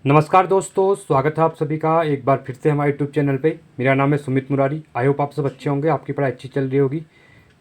नमस्कार दोस्तों, स्वागत है आप सभी का एक बार फिर से हमारे यूट्यूब चैनल पे। मेरा नाम है सुमित मुरारी। आई होप आप सब अच्छे होंगे, आपकी पढ़ाई अच्छी चल रही होगी।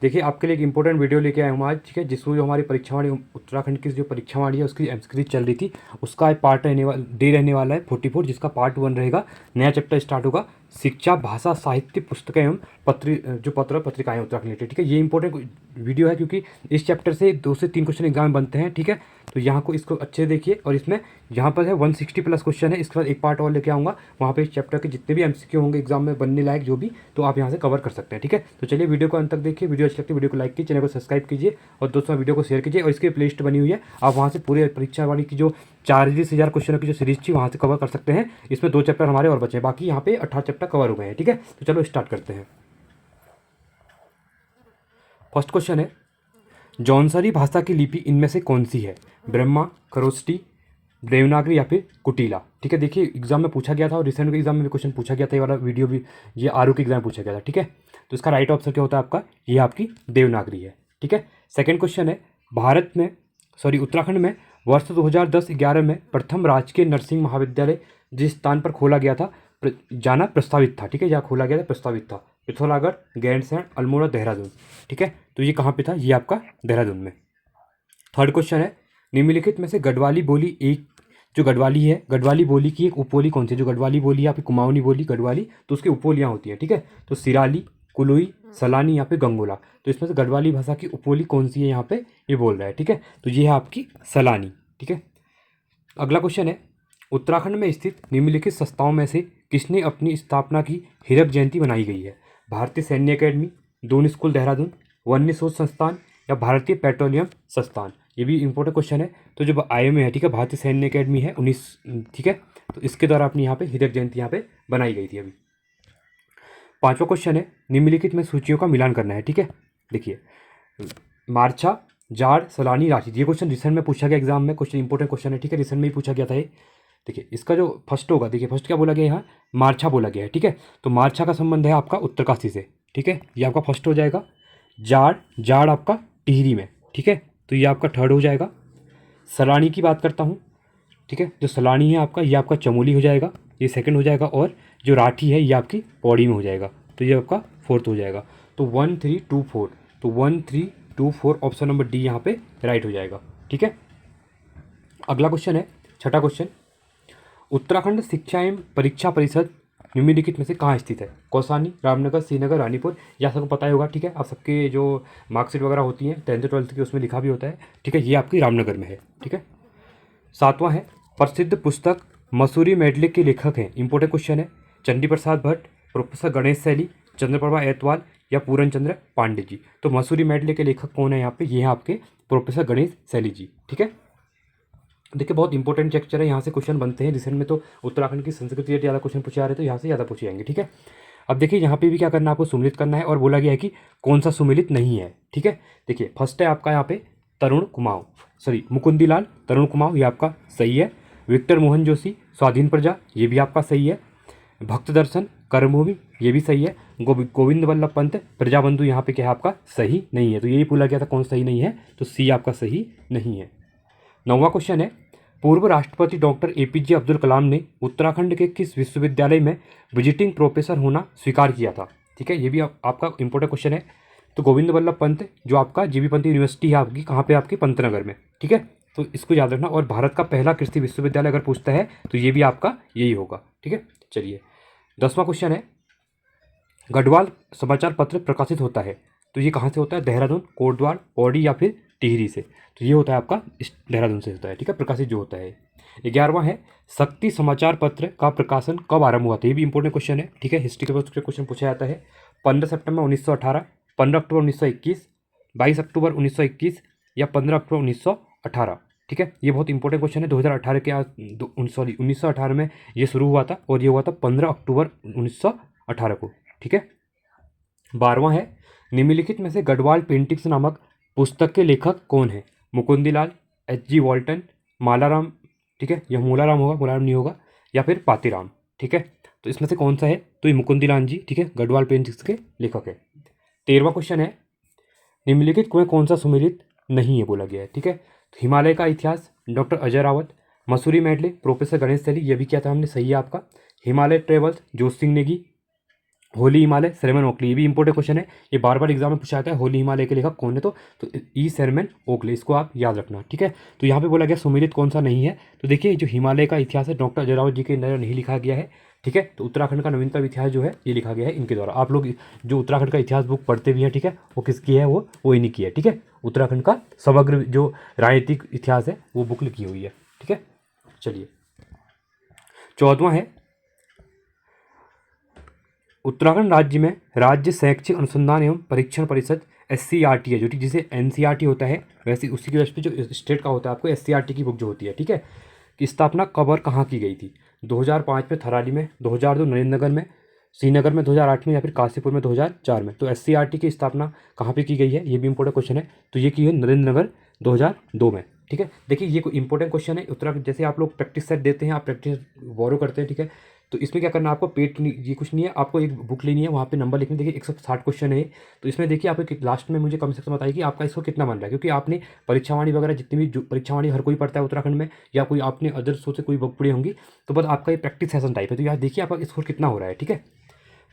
देखिए, आपके लिए एक इंपॉर्टेंट वीडियो लेके आया हूँ आज, ठीक है। जिसमें जो हमारी परीक्षा वाली उत्तराखंड की जो परीक्षा वाली है उसकी एमसीक्यू चल रही थी, उसका एक पार्ट रहने वाला है 44, जिसका पार्ट 1 रहेगा। नया चैप्टर स्टार्ट होगा, शिक्षा भाषा साहित्य पुस्तकें एवं पत्र पत्रिकाएं उत्तराखंड के, ठीक है। ये इंपॉर्टेंट वीडियो है क्योंकि इस चैप्टर से 2 से 3 क्वेश्चन एग्जाम में बनते हैं, ठीक है। तो यहाँ को इसको अच्छे देखिए, और इसमें यहाँ पर है 160 प्लस क्वेश्चन है। इसके बाद एक पार्ट और लेके आऊँगा, वहाँ पे इस चैप्टर के जितने भी एमसीक्यू होंगे एग्जाम में बनने लायक जो भी, तो आप यहाँ से कवर कर सकते हैं, ठीक है। तो चलिए वीडियो को अंत तक देखिए। वीडियो अच्छी लगती है वीडियो को लाइक कीजिए, चैनल को सब्सक्राइब कीजिए और दोस्तों वीडियो को शेयर कीजिए। और इसकी प्लेलिस्ट बनी हुई है, आप वहाँ से पूरे परीक्षा वाली की जो 40,000 क्वेश्चनों की जो सीरीज थी वहाँ से कवर कर सकते हैं। इसमें 2 चैप्टर हमारे और बचे हैं, बाकी यहाँ पे 18 चैप्टर कवर हो गए हैं, ठीक है। तो चलो स्टार्ट करते हैं। फर्स्ट क्वेश्चन है, जौनसारी भाषा की लिपि इनमें से कौन सी है? ब्रह्मा, खरोष्टी, देवनागरी या फिर कुटिला, ठीक है। देखिए, एग्जाम में पूछा गया था और रिसेंट एग्जाम में भी क्वेश्चन पूछा गया था, ये वाला वीडियो भी, ये आरओ के एग्जाम में पूछा गया था, ठीक है। तो इसका राइट ऑप्शन क्या होता है आपका? ये आपकी देवनागरी है, ठीक है। सेकंड क्वेश्चन है, उत्तराखंड में वर्ष 2010-11 में प्रथम राजकीय नर्सिंग महाविद्यालय जिस स्थान पर खोला गया था जाना प्रस्तावित था, ठीक है। जहाँ खोला गया था प्रस्तावित था, पिथौरागढ़, गैंडसैंण, अल्मोड़ा, देहरादून, ठीक है। तो ये कहाँ पे था? ये आपका देहरादून में। थर्ड क्वेश्चन है, निम्नलिखित में से गढ़वाली बोली जो गढ़वाली है, गढ़वाली बोली की एक उपबोली कौन सी है? जो गढ़वाली बोली है आपकी कुमाऊनी बोली गढ़वाली, तो उसकी उपबोलियाँ होती हैं, ठीक है। तो सिराली, कुलुई, सलानी या फिर गंगोला, तो इसमें से गढ़वाली भाषा की उपबोली कौन सी है यहाँ पे ये बोल रहा है, ठीक है। तो ये है आपकी सलानी, ठीक है। अगला क्वेश्चन है, उत्तराखंड में स्थित निम्नलिखित संस्थाओं में से किसने अपनी स्थापना की हीरक जयंती मनाई गई है? भारतीय सैन्य अकेडमी, दून स्कूल देहरादून, वन्य शोध संस्थान या भारतीय पेट्रोलियम संस्थान। ये भी इंपॉर्टेंट क्वेश्चन है। तो जब आईएमए है, ठीक है, भारतीय सैन्य अकेडमी है 19, ठीक है। तो इसके द्वारा अपनी यहाँ पे हीरक जयंती यहाँ पे बनाई गई थी अभी। पांचवा क्वेश्चन है, निम्नलिखित में सूचियों का मिलान करना है, ठीक है। देखिए, मार्छा, जाड़, सलानी, राशि, ये क्वेश्चन रिसेंट में पूछा गया एग्जाम में, क्वेश्चन इंपॉर्टेंट क्वेश्चन है, ठीक है। रिसेंट में ही पूछा गया था ये। देखिए, इसका जो फर्स्ट होगा, देखिए फर्स्ट क्या बोला गया यहाँ? मार्छा बोला गया है, ठीक है। तो मार्छा का संबंध है आपका उत्तरकाशी से, ठीक है। ये आपका फर्स्ट हो जाएगा। जाड़, जाड़ आपका टिहरी में, ठीक है। तो ये आपका थर्ड हो जाएगा। सलानी की बात करता हूँ, ठीक है। जो सलानी है आपका, ये आपका चमोली हो जाएगा, ये सेकंड हो जाएगा। और जो राठी है ये आपकी पौड़ी में हो जाएगा, तो ये आपका फोर्थ हो जाएगा। तो 1 3 2 4, तो 1 3 2 4 ऑप्शन नंबर डी यहाँ पे राइट हो जाएगा, ठीक है। अगला क्वेश्चन है, छठा क्वेश्चन, उत्तराखंड शिक्षा एवं परीक्षा परिषद निम्नलिखित में से कहाँ स्थित है? कौसानी, रामनगर, श्रीनगर, रानीपुर, या सबको पता ही होगा, ठीक है। आप सबके जो मार्कशीट वगैरह होती हैं 10th 12th की, उसमें लिखा भी होता है, ठीक है। ये आपकी रामनगर में है, ठीक है। सातवां है, प्रसिद्ध पुस्तक मसूरी मेडले के लेखक हैं। इंपॉर्टेंट क्वेश्चन है। चंडी प्रसाद भट्ट, प्रोफेसर गणेश सैली, चंद्रप्रभा ऐतवाल या पूरन चंद्र पांडे जी। तो मसूरी मेडले के लेखक कौन है यहाँ पे? ये हैं आपके प्रोफेसर गणेश सैली जी, ठीक है। देखिए, बहुत इंपॉर्टेंट चैप्टर है, यहाँ से क्वेश्चन बनते हैं। रिसेंट में तो उत्तराखंड की संस्कृति से ज़्यादा क्वेश्चन पूछे आ रहे, तो यहाँ से ज़्यादा पूछे जाएंगे, ठीक है। अब देखिए, यहाँ पे भी क्या करना है आपको? सुमिलित करना है, और बोला गया है कि कौन सा सुमिलित नहीं है, ठीक है। देखिए, फर्स्ट है आपका यहाँ पे तरुण कुमाऊं, मुकुंदीलाल तरुण कुमाऊं, ये आपका सही है। विक्टर मोहन जोशी, स्वाधीन प्रजा, ये भी आपका सही है। भक्त दर्शन, कर्मभूमि, ये भी सही है। गोविंद वल्लभ पंत, प्रजाबंधु, यहाँ पे क्या है आपका? सही नहीं है। तो यही बोला गया था कौन सही नहीं है, तो सी आपका सही नहीं है। 9वां क्वेश्चन है, पूर्व राष्ट्रपति डॉक्टर एपीजे अब्दुल कलाम ने उत्तराखंड के किस विश्वविद्यालय में विजिटिंग प्रोफेसर होना स्वीकार किया था? ठीक है, ये भी आपका इंपॉर्टेंट क्वेश्चन है। तो गोविंद वल्लभ पंत, जो आपका जीबी पंत यूनिवर्सिटी है आपकी, कहाँ पे? आपकी पंतनगर में, ठीक है। तो इसको याद रखना। और भारत का पहला कृषि विश्वविद्यालय अगर पूछता है तो ये भी आपका यही होगा, ठीक है। चलिए, 10वां क्वेश्चन है, गढ़वाल समाचार पत्र प्रकाशित होता है, तो ये कहाँ से होता है? देहरादून, कोटद्वार, पौड़ी या फिर टिहरी से। तो ये होता है आपका देहरादून से होता है, ठीक है, प्रकाशित जो होता है। 11वां है, शक्ति समाचार पत्र का प्रकाशन कब आरंभ हुआ था? ये भी इंपॉर्टेंट क्वेश्चन है, ठीक है। हिस्ट्री के क्वेश्चन पूछा जाता है। 15 सितंबर 1918, 15 अक्टूबर 1921, 22 अक्टूबर 1921 या 15 अक्टूबर 1918, ठीक है। ये बहुत इंपॉर्टेंट क्वेश्चन है। 2018 के 1918 में ये शुरू हुआ था, और ये हुआ था 15 अक्टूबर 1918 को, ठीक है। 12वां है, निम्नलिखित में से गढ़वाल पेंटिंग्स नामक पुस्तक के लेखक कौन है? मुकुंदीलाल, एच.जी. वॉल्टन, मालाराम, ठीक है, यह मूलाराम होगा, मूलाराम नहीं होगा, या फिर पातीराम, ठीक है। तो इसमें से कौन सा है? तो ये मुकुंदीलाल जी, ठीक है, गढ़वाल पेंटिंग्स के लेखक है। 13वां क्वेश्चन है, निम्नलिखित में कौन सा सुमेलित नहीं है बोला गया है, ठीक है। तो हिमालय का इतिहास, doctor Ajay Rawat, Mussoorie medley professor Ganesh Saili, ये भी किया था हमने, सही है आपका। हिमालय ट्रेवल्स जोश सिंह नेगी। होली हिमालय सेरेमन ओकले, ये भी इंपॉर्टेंट क्वेश्चन है, ये बार बार एग्जाम में पूछा जाता है। होली हिमालय के लेखक कौन है? तो ई सेरेमन ओकले, इसको आप याद रखना, ठीक है। तो यहाँ पे बोला गया सुमेलित कौन सा नहीं है, तो देखिए जो हिमालय का इतिहास है डॉक्टर अजय जी के द्वारा नहीं लिखा गया है, ठीक है। तो उत्तराखंड का नवीनतम इतिहास जो है ये लिखा गया है इनके द्वारा। आप लोग जो उत्तराखंड का इतिहास बुक पढ़ते भी हैं, ठीक है, वो किसकी है? वो इन्हीं की है, ठीक है। उत्तराखंड का समग्र जो राजनीतिक इतिहास है वो बुक लिखी हुई है, ठीक है। चलिए 14वां है, उत्तराखंड राज्य में राज्य शैक्षिक अनुसंधान एवं परीक्षण परिषद SCRT है, जो कि जिसे NCRT होता है वैसे उसी की वजह से जो स्टेट का होता है आपको SCRT की बुक जो होती है, ठीक है। कि स्थापना कब और कहाँ की गई थी? 2005 में थराली में, 2002 नरेंद्रनगर में, श्रीनगर में 2008 में, या फिर काशीपुर में 2004 में। तो SCRT की स्थापना कहाँ पे की गई है, ये भी इंपॉर्टेंट क्वेश्चन है। तो ये की है नरेंद्रनगर 2002 में, ठीक है। देखिए ये कोई इंपॉर्टेंट क्वेश्चन है उत्तराखंड, जैसे आप लोग प्रैक्टिस सेट देते हैं, आप प्रैक्टिस बोरो करते हैं, ठीक है। तो इसमें क्या करना है आपको, पेट ये कुछ नहीं है, आपको एक बुक लेनी है, वहाँ पे नंबर लिखने, देखिए 160 क्वेश्चन है। तो इसमें देखिए आप लास्ट में मुझे कम से कम बताइए कि आपका इसको कितना बन रहा है, क्योंकि आपने परीक्षावाणी वगैरह जितनी भी परीक्षावाणी हर कोई पढ़ता है उत्तराखंड में, या कोई आपने अदर सोच से कोई बुक पढ़ी होंगी, तो बस आपका ये प्रैक्टिस सेशन टाइप है। तो यहाँ देखिए आपका स्कोर कितना हो रहा है, ठीक है।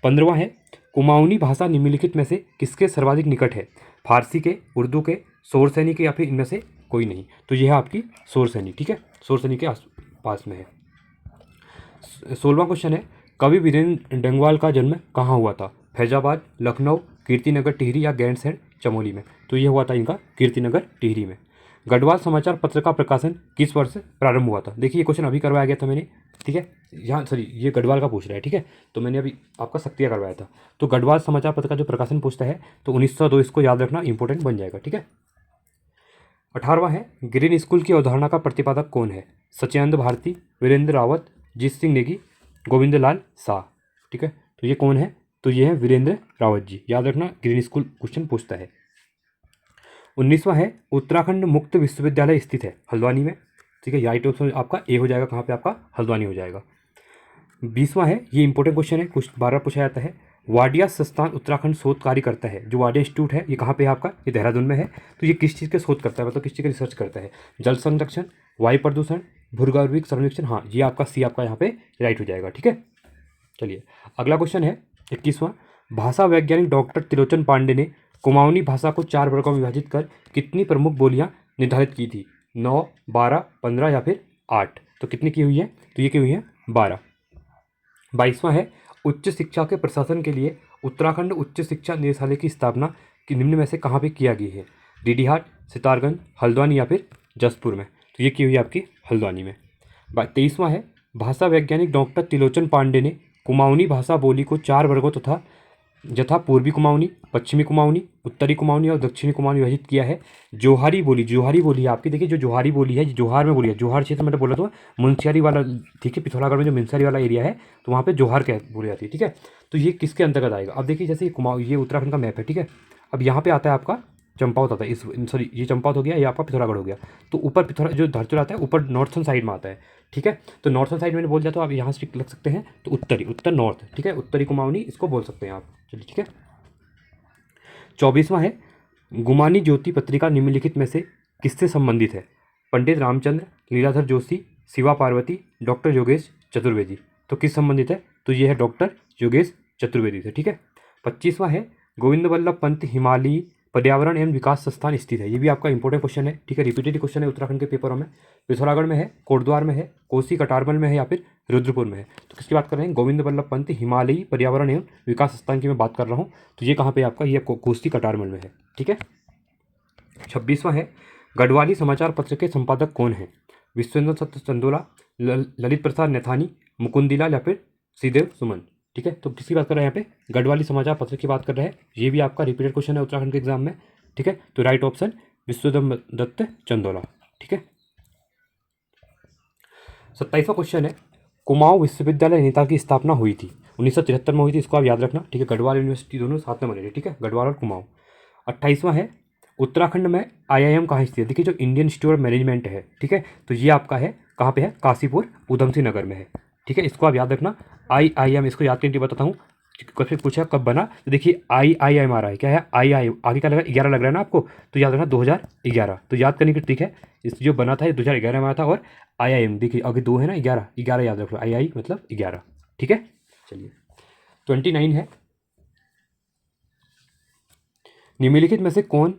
15वां है, कुमाऊनी भाषा निम्नलिखित में से किसके सर्वाधिक निकट है? फारसी के, उर्दू के, शोर सैनी के, या फिर इनमें से कोई नहीं। तो यह है आपकी शोर सैनी, ठीक है, शोर सैनी के पास में है। 16वां क्वेश्चन है, कवि वीरेंद्र डंगवाल का जन्म कहाँ हुआ था? फैजाबाद, लखनऊ, कीर्तिनगर टिहरी, या गैंडसैंण चमोली में। तो ये हुआ था इनका कीर्तिनगर टिहरी में। गढ़वाल समाचार पत्र का प्रकाशन किस वर्ष प्रारंभ हुआ था? देखिए ये क्वेश्चन अभी करवाया गया था मैंने, ठीक है। यहाँ सॉरी ये गढ़वाल का पूछ रहा है, ठीक है। तो मैंने अभी आपका सक्रिय करवाया था। तो गढ़वाल समाचार पत्र का जो प्रकाशन पूछता है तो 1902, इसको याद रखना, इंपॉर्टेंट बन जाएगा, ठीक है। 18वां है, ग्रीन स्कूल की अवधारणा का प्रतिपादक कौन है? सचिंद्र भारती, वीरेंद्र रावत, जीत सिंह नेगी, गोविंद लाल शाह, ठीक है। तो ये कौन है? तो ये है वीरेंद्र रावत जी, याद रखना, ग्रीन स्कूल क्वेश्चन पूछता है। 19वां है, उत्तराखंड मुक्त विश्वविद्यालय स्थित है हल्द्वानी में, ठीक है। राइट ऑप्शन आपका ए हो जाएगा, कहाँ पे आपका? हल्द्वानी हो जाएगा। 20वां है, ये इंपॉर्टेंट क्वेश्चन है, कुछ बार बार पूछा जाता है। वाडिया संस्थान उत्तराखंड शोध कार्य करता है, जो वाडिया इंस्टीट्यूट है ये कहाँ पे है आपका? ये देहरादून में है। तो ये किस चीज़ के शोध करता है, मतलब किस चीज़ के रिसर्च करता है? जल संरक्षण, वायु प्रदूषण, भूगर्भिक सर्वेक्षण। हाँ ये आपका सी आपका यहाँ पे राइट हो जाएगा, ठीक है। चलिए अगला क्वेश्चन है 21वां, भाषा वैज्ञानिक डॉक्टर त्रिलोचन पांडे ने कुमाऊनी भाषा को 4 वर्गों में विभाजित कर कितनी प्रमुख बोलियां निर्धारित की थी? 9, 12, 15 या फिर 8? तो कितनी की हुई है? तो ये की हुई है 12। 22वां है, उच्च शिक्षा के प्रशासन के लिए उत्तराखंड उच्च शिक्षा निदेशालय की स्थापना की निम्न में से कहाँ पे किया गई है? डीडीहाट, सितारगंज, हल्द्वानी या फिर जसपुर में? तो ये की हुई है आपकी हल्द्वानी में। 23वां है, भाषा वैज्ञानिक डॉक्टर त्रिलोचन पांडे ने कुमाऊनी भाषा बोली को 4 वर्गों तथा यथा पूर्वी कुमाऊनी, पश्चिमी कुमाऊनी, उत्तरी कुमाऊनी और दक्षिणी कुमाऊनी विभाजित किया है। जोहारी बोली है आपकी, देखिए जो जोहारी बोली है, जोहार में बोली है, जोहार क्षेत्र मैंने बोला तो मुंशियारी वाला, ठीक है, पिथौरागढ़ में जो मुंशियारी वाला एरिया है तो वहाँ पे जोहार कह बोली जाती है, ठीक है। तो ये किसके अंतर्गत आएगा? अब देखिए जैसे ये उत्तराखंड का मैप है, ठीक है। अब यहाँ पे आता है आपका चंपावत आता है, इस सॉरी ये चंपावत हो गया, ये आपका पिथौरागढ़ हो गया। तो ऊपर जो धरतुर आता है ऊपर नॉर्थन साइड में आता है, ठीक है। तो नॉर्थन साइड मैंने बोल दिया, तो आप यहाँ से लग सकते हैं, तो उत्तर नॉर्थ, ठीक है, उत्तरी कुमाऊनी इसको बोल सकते हैं आप। चलिए ठीक है। 24वां है, गुमानी ज्योति पत्रिका निम्नलिखित में से किससे संबंधित है? पंडित रामचंद्र, लीलाधर जोशी, शिवा पार्वती, डॉक्टर योगेश चतुर्वेदी। तो किस संबंधित है? तो ये है डॉक्टर योगेश चतुर्वेदी से, ठीक है। 25वां है, गोविंद वल्लभ पंत हिमालयी पर्यावरण एवं विकास संस्थान स्थित है। ये भी आपका इंपॉर्टेंट क्वेश्चन है, ठीक है, रिपीटेड क्वेश्चन है उत्तराखंड के पेपरों में। पिथौरागढ़ में है, कोटद्वार में है, कोसी कटारमल में है, या फिर रुद्रपुर में है। तो किसकी बात कर रहे हैं? गोविंद वल्लभ पंत हिमालयी पर्यावरण एवं विकास संस्थान की मैं बात कर रहा हूँ। तो ये कहाँ पे आपका? ये कोसी कटारमल में है, ठीक है। 26वां है, गढ़वाली समाचार पत्र के संपादक कौन है? विश्वेंद्र सत्य चंदोला, ललित प्रसाद नैथानी, मुकुंदीलाल या फिर श्रीदेव सुमन, ठीक है। तो किसकी बात कर रहे हैं यहाँ पे? गढ़वाली समाचार पत्र की बात कर रहे हैं। ये भी आपका रिपीटेड क्वेश्चन है उत्तराखंड के एग्जाम में, ठीक है। तो राइट ऑप्शन विश्वदेव दत्त चंदोला, ठीक है। 27वां क्वेश्चन है, कुमाऊं विश्वविद्यालय नैनीताल की स्थापना हुई थी 1973 में हुई थी, इसको आप याद रखना, ठीक है। गढ़वाल यूनिवर्सिटी दोनों साथ में बने थे, ठीक है, गढ़वाल और कुमाऊं। 28वां है, उत्तराखंड में IIM कहाँ स्थित है? देखिए जो इंडियन इंस्टीट्यूट ऑफ मैनेजमेंट है, ठीक है, तो ये आपका है कहाँ पे है? काशीपुर उधम सिंह नगर में है, ठीक है। इसको आप याद रखना, IIM, इसको याद करके बताता हूँ, फिर पूछा कब बना, तो देखिए IIM आ रहा है, क्या है आई आगे क्या लग रहा है 11 लग रहा है ना आपको, तो याद रखना 2011, तो याद करने की ट्रिक है, इस जो बना था ये 2011 में आया था। और IIM देखिए आगे 2 है ना, 11 11 याद रखो, आई मतलब 11, ठीक है। चलिए 29 है, निम्नलिखित में से कौन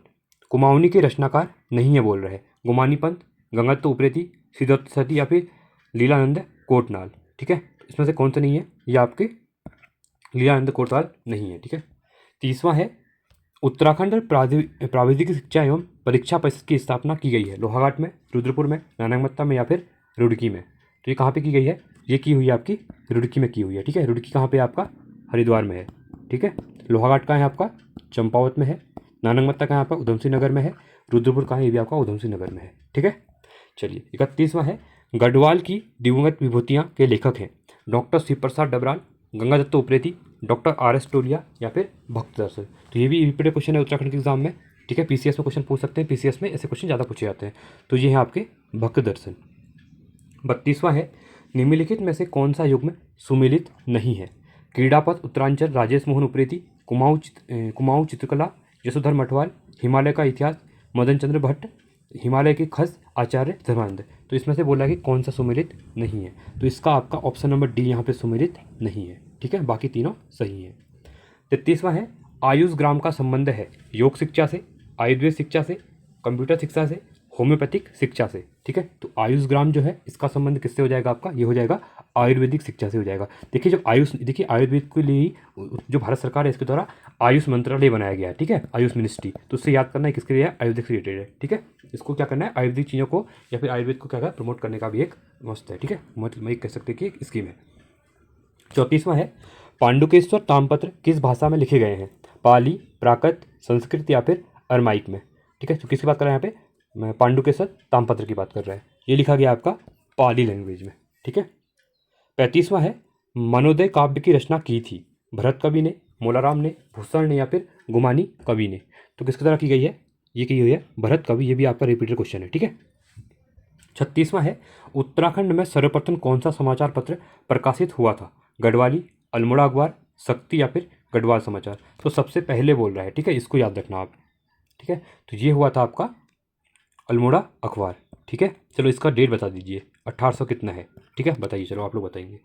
कुमाऊनी के रचनाकार नहीं है बोल रहे हैं, गुमानी पंत, गंगादत्त उप्रेती, सिद्धार्थ सती या फिर लीलानंद कोटनाल, ठीक है। इसमें से कौन सा नहीं है, ये आपके लीलानंद कोटवाल नहीं है, ठीक है। 30वां है, उत्तराखंड प्राविधिक शिक्षा एवं परीक्षा परिषद की स्थापना की गई है, लोहाघाट में, रुद्रपुर में, नानकमत्ता में या फिर रुड़की में। तो ये कहाँ पे की गई है, ये की हुई है आपकी रुड़की में की हुई है, ठीक है। रुड़की कहाँ पे आपका, हरिद्वार में है, ठीक है। लोहाघाट कहाँ है आपका, चंपावत में है। नानकमत्ता कहाँ है आपका, उधम सिंह नगर में है। रुद्रपुर कहाँ है, ये भी आपका उधम सिंह नगर में है, ठीक है। चलिए 31वां है, गढ़वाल की दिवंगत विभूतियाँ के लेखक हैं डॉक्टर शिव प्रसाद डबराल, गंगादत्त उप्रेती, डॉक्टर RS टोलिया या फिर भक्त दर्शन। तो ये भी रिपीटेड क्वेश्चन है उत्तराखंड के एग्जाम में, ठीक है। PCS में क्वेश्चन पूछ सकते हैं, PCS में ऐसे क्वेश्चन ज़्यादा पूछे जाते हैं। तो ये है आपके भक्त दर्शन। 32वां है, निम्नलिखित में से कौन सा युग्म सुमेलित नहीं है, क्रीड़ापथ उत्तरांचल राजेश मोहन उप्रेती, कुमाऊँ चित्रकला यशोधर मठवाल, हिमालय का इतिहास मदन चंद्र भट्ट, हिमालय के खस आचार्य धर्मानंद। तो इसमें से बोला कि कौन सा सुमेलित नहीं है, तो इसका आपका ऑप्शन नंबर डी यहाँ पे सुमेलित नहीं है, ठीक है। बाकी तीनों सही है। 33वां है, आयुष ग्राम का संबंध है योग शिक्षा से, आयुर्वेद शिक्षा से, कंप्यूटर शिक्षा से, होम्योपैथिक शिक्षा से, ठीक है। तो आयुष ग्राम जो है इसका संबंध किससे हो जाएगा आपका, ये हो जाएगा आयुर्वेदिक शिक्षा से हो जाएगा। देखिए जब आयुष, देखिए आयुर्वेद के लिए जो भारत सरकार है इसके द्वारा आयुष मंत्रालय बनाया गया है, ठीक है, आयुष मिनिस्ट्री। तो उससे याद करना है किसके लिए है, आयुर्वेदिक से रिलेटेड है, ठीक है। इसको क्या करना है, आयुर्वेदिक चीज़ों को या फिर आयुर्वेद को क्या कर प्रमोट करने का भी एक मस्त है, ठीक है, मतलब कह सकते हैं कि एक स्कीम है। 34वां है, पांडुकेश्वर ताम्रपत्र किस भाषा में लिखे गए हैं, पाली, प्राकृत, संस्कृत या फिर अरमाइक में, ठीक है। तो किसकी बात कर रहे हैं यहाँ पे, पांडुकेश्वर ताम्रपत्र की बात कर रहे हैं। ये लिखा गया आपका पाली लैंग्वेज में, ठीक है। 35वां है, मनोदय काव्य की रचना की थी भरत कवि ने, मोलाराम ने, भूषण ने या फिर गुमानी कवि ने। तो किसकी तरह की गई है, ये की हुई है भरत कवि। ये भी आपका रिपीटेड क्वेश्चन है, ठीक है। 36वां है, उत्तराखंड में सर्वप्रथम कौन सा समाचार पत्र प्रकाशित हुआ था, गढ़वाली, अल्मोड़ा अखबार, शक्ति या फिर गढ़वाल समाचार। तो सबसे पहले बोल रहा है, ठीक है, इसको याद रखना आप, ठीक है। तो ये हुआ था आपका अल्मोड़ा अखबार, ठीक है। चलो इसका डेट बता दीजिए, 1800 कितना है, ठीक है, बताइए, चलो आप लोग बताएंगे।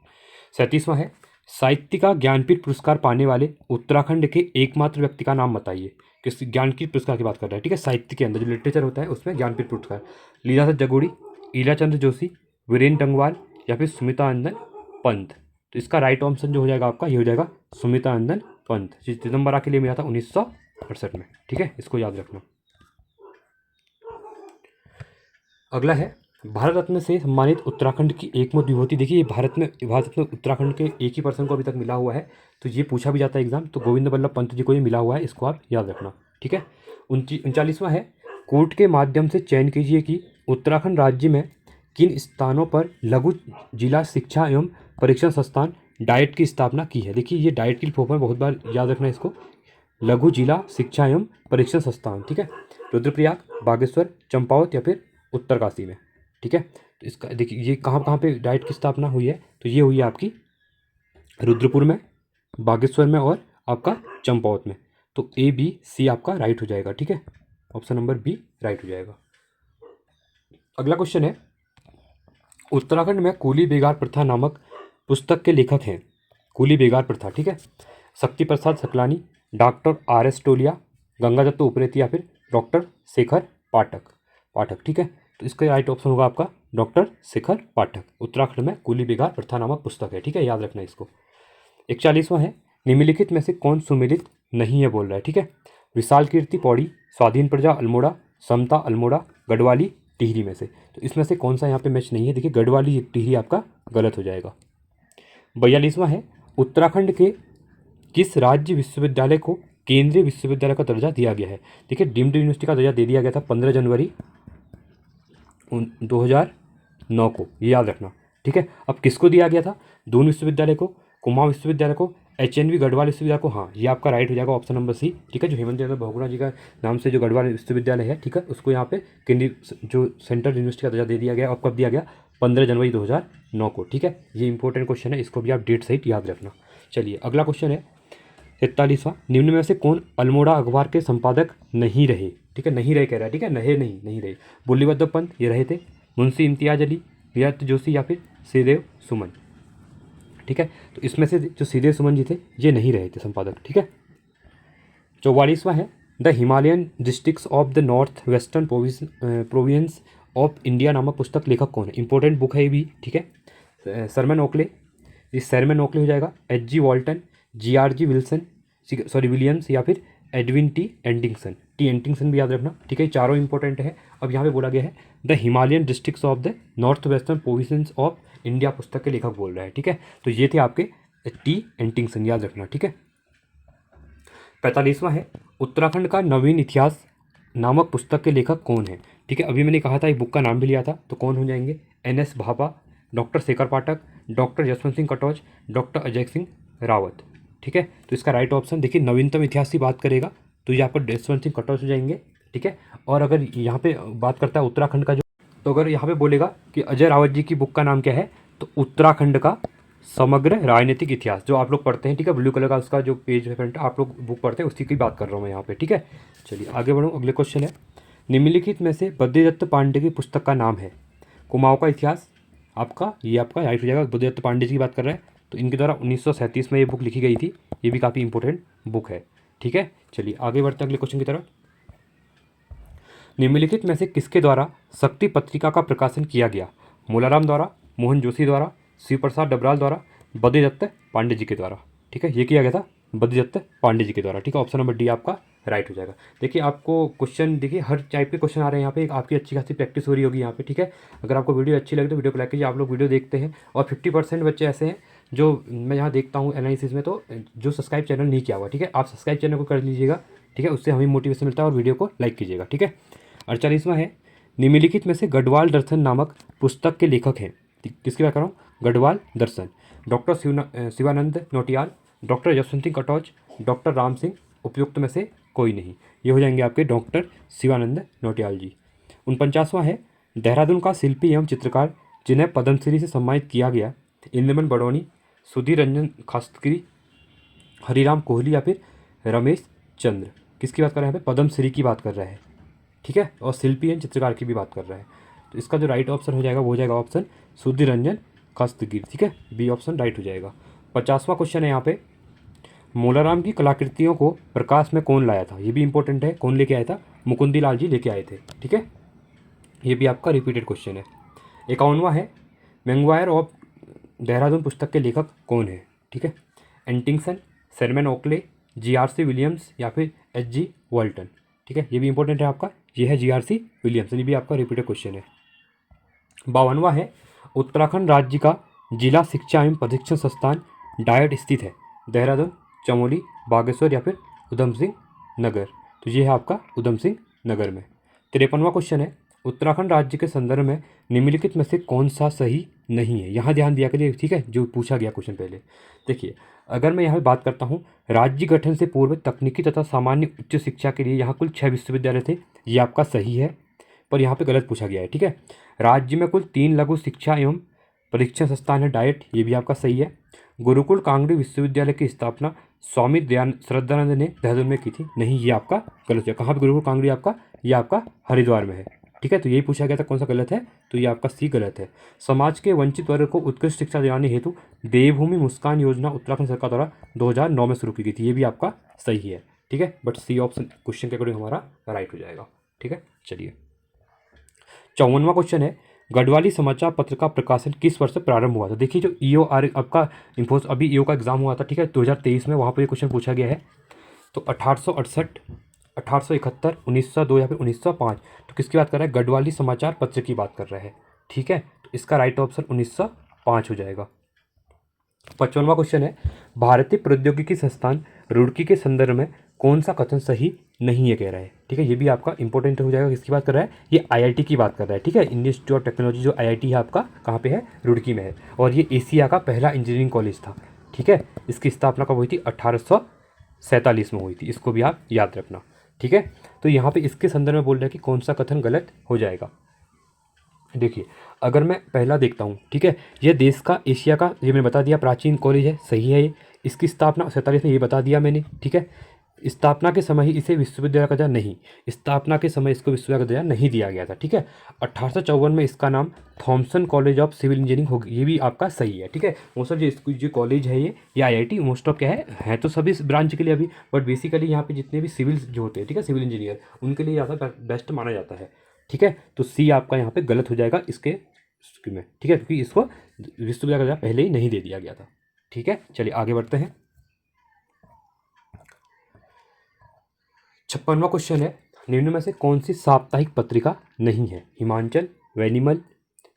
37वां है, साहित्य का ज्ञानपीठ पुरस्कार पाने वाले उत्तराखंड के एकमात्र व्यक्ति का नाम बताइए। किस ज्ञानपीठ पुरस्कार की बात कर रहा है, ठीक है, साहित्य के अंदर जो लिटरेचर होता है उसमें ज्ञानपीठ पुरस्कार, लीलाधर जगोड़ी, ईलाचंद्र जोशी, वीरेंद्र डंगवाल या फिर सुमितानंदन पंत। तो इसका राइट ऑप्शन जो हो जाएगा आपका, ये हो जाएगा सुमितानंदन पंत, जो चिदम्बरा के लिए मिला था 1968 में, ठीक है, इसको याद रखना। अगला है, भारत रत्न से सम्मानित उत्तराखंड की एकमात्र विभूति। देखिए ये भारत में उत्तराखंड के एक ही पर्सन को अभी तक मिला हुआ है, तो ये पूछा भी जाता है एग्जाम, तो गोविंद बल्लभ पंत जी को ये मिला हुआ है, इसको आप याद रखना, ठीक है। 39वां है, कोर्ट के माध्यम से चयन कीजिए कि उत्तराखंड राज्य में किन स्थानों पर लघु जिला शिक्षा एवं परीक्षण संस्थान डाइट की स्थापना की है। देखिए ये डाइट की फॉर्म बहुत बार याद रखना है इसको, लघु जिला शिक्षा एवं परीक्षण संस्थान, ठीक है, रुद्रप्रयाग, बागेश्वर, चंपावत या फिर उत्तरकाशी में, ठीक है। तो इसका देखिए ये कहाँ कहाँ पे डाइट की स्थापना हुई है, तो ये हुई है आपकी रुद्रपुर में, बागेश्वर में और आपका चंपावत में। तो ABC आपका राइट हो जाएगा, ठीक है, ऑप्शन नंबर B राइट हो जाएगा। अगला क्वेश्चन है, उत्तराखंड में कूली बेगार प्रथा नामक पुस्तक के लेखक हैं, कूली बेगार प्रथा, ठीक है, शक्ति प्रसाद सकलानी, डॉक्टर RS टोलिया, गंगादत्त उप्रेती या फिर डॉक्टर शेखर पाठक, ठीक है। तो इसका राइट ऑप्शन होगा आपका डॉक्टर शेखर पाठक। उत्तराखंड में कूली बेगार प्रथा नामक पुस्तक है, ठीक है, याद रखना इसको। 41वां है, निम्नलिखित में से कौन सुमेलित नहीं है बोल रहा है, ठीक है, विशाल कीर्ति पौड़ी, स्वाधीन प्रजा अल्मोड़ा, समता अल्मोड़ा, गढ़वाली टिहरी में से। तो इसमें से कौन सा यहाँ पे मैच नहीं है, देखिए गढ़वाली टिहरी आपका गलत हो जाएगा। 42वां है, उत्तराखंड के किस राज्य विश्वविद्यालय को केंद्रीय विश्वविद्यालय का दर्जा दिया गया है। देखिए डीम्ड यूनिवर्सिटी का दर्जा दे दिया गया था 15 जनवरी 2009 को, ये याद रखना, ठीक है। अब किसको दिया गया था, दून विश्वविद्यालय को, कुमाऊं विश्वविद्यालय को, HNV गढ़वाल विश्वविद्यालय को। हाँ ये आपका राइट हो जाएगा ऑप्शन नंबर C, ठीक है, जो हेमंत यादव बहुगुणा जी का नाम से जो गढ़वाल विश्वविद्यालय है, ठीक है, उसको यहाँ पे केंद्रीय जो सेंट्रल यूनिवर्सिटी का दर्जा दे दिया गया। और कब दिया गया, 15 जनवरी 2009 को, ठीक है। ये इंपॉर्टेंट क्वेश्चन है, इसको भी आप डेट सहित याद रखना। चलिए अगला क्वेश्चन है, 41वां, निम्न में से कौन अल्मोड़ा अखबार के संपादक नहीं रहे? ठीक है, नहीं रहे कह रहा है, ठीक है, नहीं रहे। बुल्लीबद्ध पंत ये रहे थे, मुंशी इम्तियाज अली, रियायत जोशी या फिर श्रीदेव सुमन। ठीक है, तो इसमें से जो श्रीदेव सुमन जी थे ये नहीं रहे थे संपादक। ठीक है, 44वां है the Himalayan districts of the north western province of India नामक पुस्तक लेखक कौन है? इंपॉर्टेंट बुक है ये भी। ठीक है, सरमन ओकले, इस सरमन ओकले हो जाएगा, H.G. वॉल्टन, G.R.G. विलियम्स या फिर एडविन टी एंटिंगसन भी याद रखना। ठीक है, चारों इंपॉर्टेंट है। अब यहाँ पे बोला गया है the Himalayan districts of the north western province of India पुस्तक के लेखक बोल रहा है। ठीक है, तो ये थे आपके टी एंटिंगसन, याद रखना। ठीक है, 45वां है उत्तराखंड का नवीन इतिहास नामक पुस्तक के लेखक कौन है? ठीक है, अभी मैंने कहा था एक बुक का नाम भी लिया था, तो कौन हो जाएंगे? NS भाभा, डॉक्टर शेखर पाठक, डॉक्टर जसवंत सिंह कटोच, डॉक्टर अजय सिंह रावत। ठीक है, तो इसका राइट ऑप्शन देखिए नवीनतम इतिहास की बात करेगा तो यहाँ पर जसवंत सिंह कटोच हो जाएंगे। ठीक है, और अगर यहाँ पे बात करता है उत्तराखंड का, जो तो अगर यहाँ पे बोलेगा कि अजय रावत जी की बुक का नाम क्या है, तो उत्तराखंड का समग्र राजनीतिक इतिहास, जो आप लोग पढ़ते हैं। ठीक है, ब्लू कलर का उसका जो पेज है फ्रंट, आप लोग बुक पढ़ते हैं, उसी की बात कर रहा हूँ मैं यहाँ पे। ठीक है, चलिए आगे बढ़ूँ। अगले क्वेश्चन है निम्नलिखित में से बद्रीदत्त पांडे की पुस्तक का नाम है? कुमाऊं का इतिहास आपका, ये आपका राइट हो जाएगा। बद्रीदत्त पांडे जी की बात कर रहे हैं, तो इनके द्वारा 1937 में ये बुक लिखी गई थी। ये भी काफ़ी इंपॉर्टेंट बुक है। ठीक है, चलिए आगे बढ़ते हैं अगले क्वेश्चन की तरफ। निम्नलिखित में से किसके द्वारा शक्ति पत्रिका का प्रकाशन किया गया? मूलाराम द्वारा, मोहन जोशी द्वारा, शिव प्रसाद डबराल द्वारा, बद्रीदत्त पांडे जी के द्वारा। ठीक है, ये किया गया था बद्रीदत्त पांडे जी के द्वारा। ठीक है, ऑप्शन नंबर डी आपका राइट हो जाएगा। देखिए आपको क्वेश्चन, देखिए हर टाइप के क्वेश्चन आ रहे हैं यहाँ पे, आपकी अच्छी खासी प्रैक्टिस हो रही होगी यहाँ पे। ठीक है, अगर आपको वीडियो अच्छी लगे तो वीडियो को लाइक कीजिए। आप लोग वीडियो देखते हैं और 50% बच्चे ऐसे हैं जो मैं यहाँ देखता हूँ एनालिसिस में, तो जो सब्सक्राइब चैनल नहीं किया हुआ। ठीक है, आप सब्सक्राइब चैनल को कर लीजिएगा। ठीक है, उससे हमें मोटिवेशन मिलता है, और वीडियो को लाइक कीजिएगा। ठीक है, 48वां है निम्नलिखित में से गढ़वाल दर्शन नामक पुस्तक के लेखक हैं? किसकी बात कर रहा हूँ? Garhwal Darshan, doctor Shivanand Nautiyal, doctor Jaswant Singh Katoch, doctor Ram Singh, उपयुक्त में से कोई नहीं। ये हो जाएंगे आपके डॉक्टर शिवानंद नौटियाल जी। 49वां है देहरादून का शिल्पी एवं चित्रकार जिन्हें पद्मश्री से सम्मानित किया गया? इंद्रमन बडोनी, सुधीर रंजन खास्तगिरी, हरिराम कोहली या फिर रमेश चंद्र। किसकी बात कर रहे हैं यहाँ पे? पद्मश्री की बात कर रहे हैं। ठीक है, और शिल्पी एवं चित्रकार की भी बात कर रहे हैं। तो इसका जो राइट ऑप्शन हो जाएगा वो हो जाएगा ऑप्शन सुधीर रंजन खास्तगिर। ठीक है, बी ऑप्शन राइट हो जाएगा। 50वां क्वेश्चन है यहाँ पे मूलाराम की कलाकृतियों को प्रकाश में कौन लाया था? ये भी इंपॉर्टेंट है, कौन लेके आया था? मुकुंदी लाल जी लेके आए थे। ठीक है, ये भी आपका रिपीटेड क्वेश्चन है। 51वां है मैंगवायर ऑफ देहरादून पुस्तक के लेखक कौन है? ठीक है, एंटिंगसन, सरमन ओकले, G.R.C. विलियम्स या फिर H.G. वॉल्टन। ठीक है, ये भी इंपॉर्टेंट है आपका, ये है G.R.C. विलियम्स। ये भी आपका रिपीटेड क्वेश्चन है। 52वां है उत्तराखंड राज्य का जिला शिक्षा एवं प्रशिक्षण संस्थान डायट स्थित है? देहरादून, चमोली, बागेश्वर या फिर उधम सिंह नगर। तो ये है आपका उधम सिंह नगर में। 53वां क्वेश्चन है उत्तराखंड राज्य के संदर्भ में निम्नलिखित में से कौन सा सही नहीं है? यहाँ ध्यान दिया करिए। ठीक है, जो पूछा गया क्वेश्चन पहले देखिए, अगर मैं यहाँ पे बात करता हूँ राज्य गठन से पूर्व तकनीकी तथा सामान्य उच्च शिक्षा के लिए यहाँ कुल 6 विश्वविद्यालय थे, ये आपका सही है, पर यहाँ पे गलत पूछा गया है। ठीक है, राज्य में कुल 3 लघु शिक्षा एवं परीक्षण संस्थान है डाइट, ये भी आपका सही है। गुरुकुल कांगड़ी विश्वविद्यालय की स्थापना स्वामी श्रद्धानंद ने देहरादून में की थी, नहीं, ये आपका गलत है। कहाँ पे गुरुकुल कांगड़ी आपका? ये आपका हरिद्वार में है। ठीक है, तो यही पूछा गया था कौन सा गलत है, तो ये आपका सी गलत है। समाज के वंचित वर्ग को उत्कृष्ट शिक्षा दिलाने हेतु देवभूमि मुस्कान योजना उत्तराखंड सरकार द्वारा 2009 में शुरू की गई थी, ये भी आपका सही है। ठीक है, बट सी ऑप्शन क्वेश्चन के अकॉर्डिंग हमारा राइट हो जाएगा। ठीक है, चलिए 54वां क्वेश्चन है गढ़वाली समाचार पत्र का प्रकाशन किस वर्ष से प्रारंभ हुआ था? देखिए जो EOR आपका इन्फोस अभी EO का एग्जाम हुआ था, ठीक है, 2023 में, वहाँ पर ये क्वेश्चन पूछा गया है। तो 1868, 1871, 1902 या फिर 1905। तो किसकी बात कर रहा है? गढ़वाली समाचार पत्र की बात कर रहा है। ठीक है, तो इसका राइट ऑप्शन 1905 हो जाएगा। 55वां क्वेश्चन है भारतीय प्रौद्योगिकी संस्थान रुड़की के संदर्भ में कौन सा कथन सही नहीं है कह रहा है? ठीक है, ये भी आपका इंपॉर्टेंट हो जाएगा। किसकी बात कर रहा है? ये IIT की बात कर रहा है। ठीक है, इंडियन इंस्टीट्यूट ऑफ टेक्नोलॉजी जो IIT है आपका कहाँ पे है? रुड़की में है, और ये एशिया का पहला इंजीनियरिंग कॉलेज था। ठीक है, इसकी स्थापना कब हुई थी? 1847 में हुई थी, इसको भी आप याद रखना। ठीक है, तो यहाँ पे इसके संदर्भ में बोल रहा है कि कौन सा कथन गलत हो जाएगा। देखिए अगर मैं पहला देखता हूँ, ठीक है, यह देश का एशिया का, ये मैंने बता दिया, प्राचीन कॉलेज है, सही है ये। इसकी स्थापना 47 में, ये बता दिया मैंने, ठीक है। स्थापना के समय ही इसे विश्वविद्यालय का दर्जा नहीं, स्थापना के समय इसको विश्वविद्यालय का दर्जा नहीं दिया गया था, ठीक है। 1854 में इसका नाम Thomson College of Civil Engineering हो, ये भी आपका सही है, ठीक है। मोस्ट ऑफ जो कॉलेज है ये IIT मोस्ट ऑफ क्या है तो सभी ब्रांच के लिए अभी, बट बेसिकली यहाँ पे जितने भी सिविल जो होते हैं, ठीक है, सिविल इंजीनियर, उनके लिए ज़्यादा बेस्ट माना जाता है, ठीक है। तो सी आपका यहाँ पे गलत हो जाएगा इसके में, ठीक है, क्योंकि इसको विश्वविद्यालय का दर्जा पहले ही नहीं दे दिया गया था, ठीक है। चलिए आगे बढ़ते हैं। 56वां क्वेश्चन है, निम्न में से कौन सी साप्ताहिक पत्रिका नहीं है? हिमाचल, वैनिमल,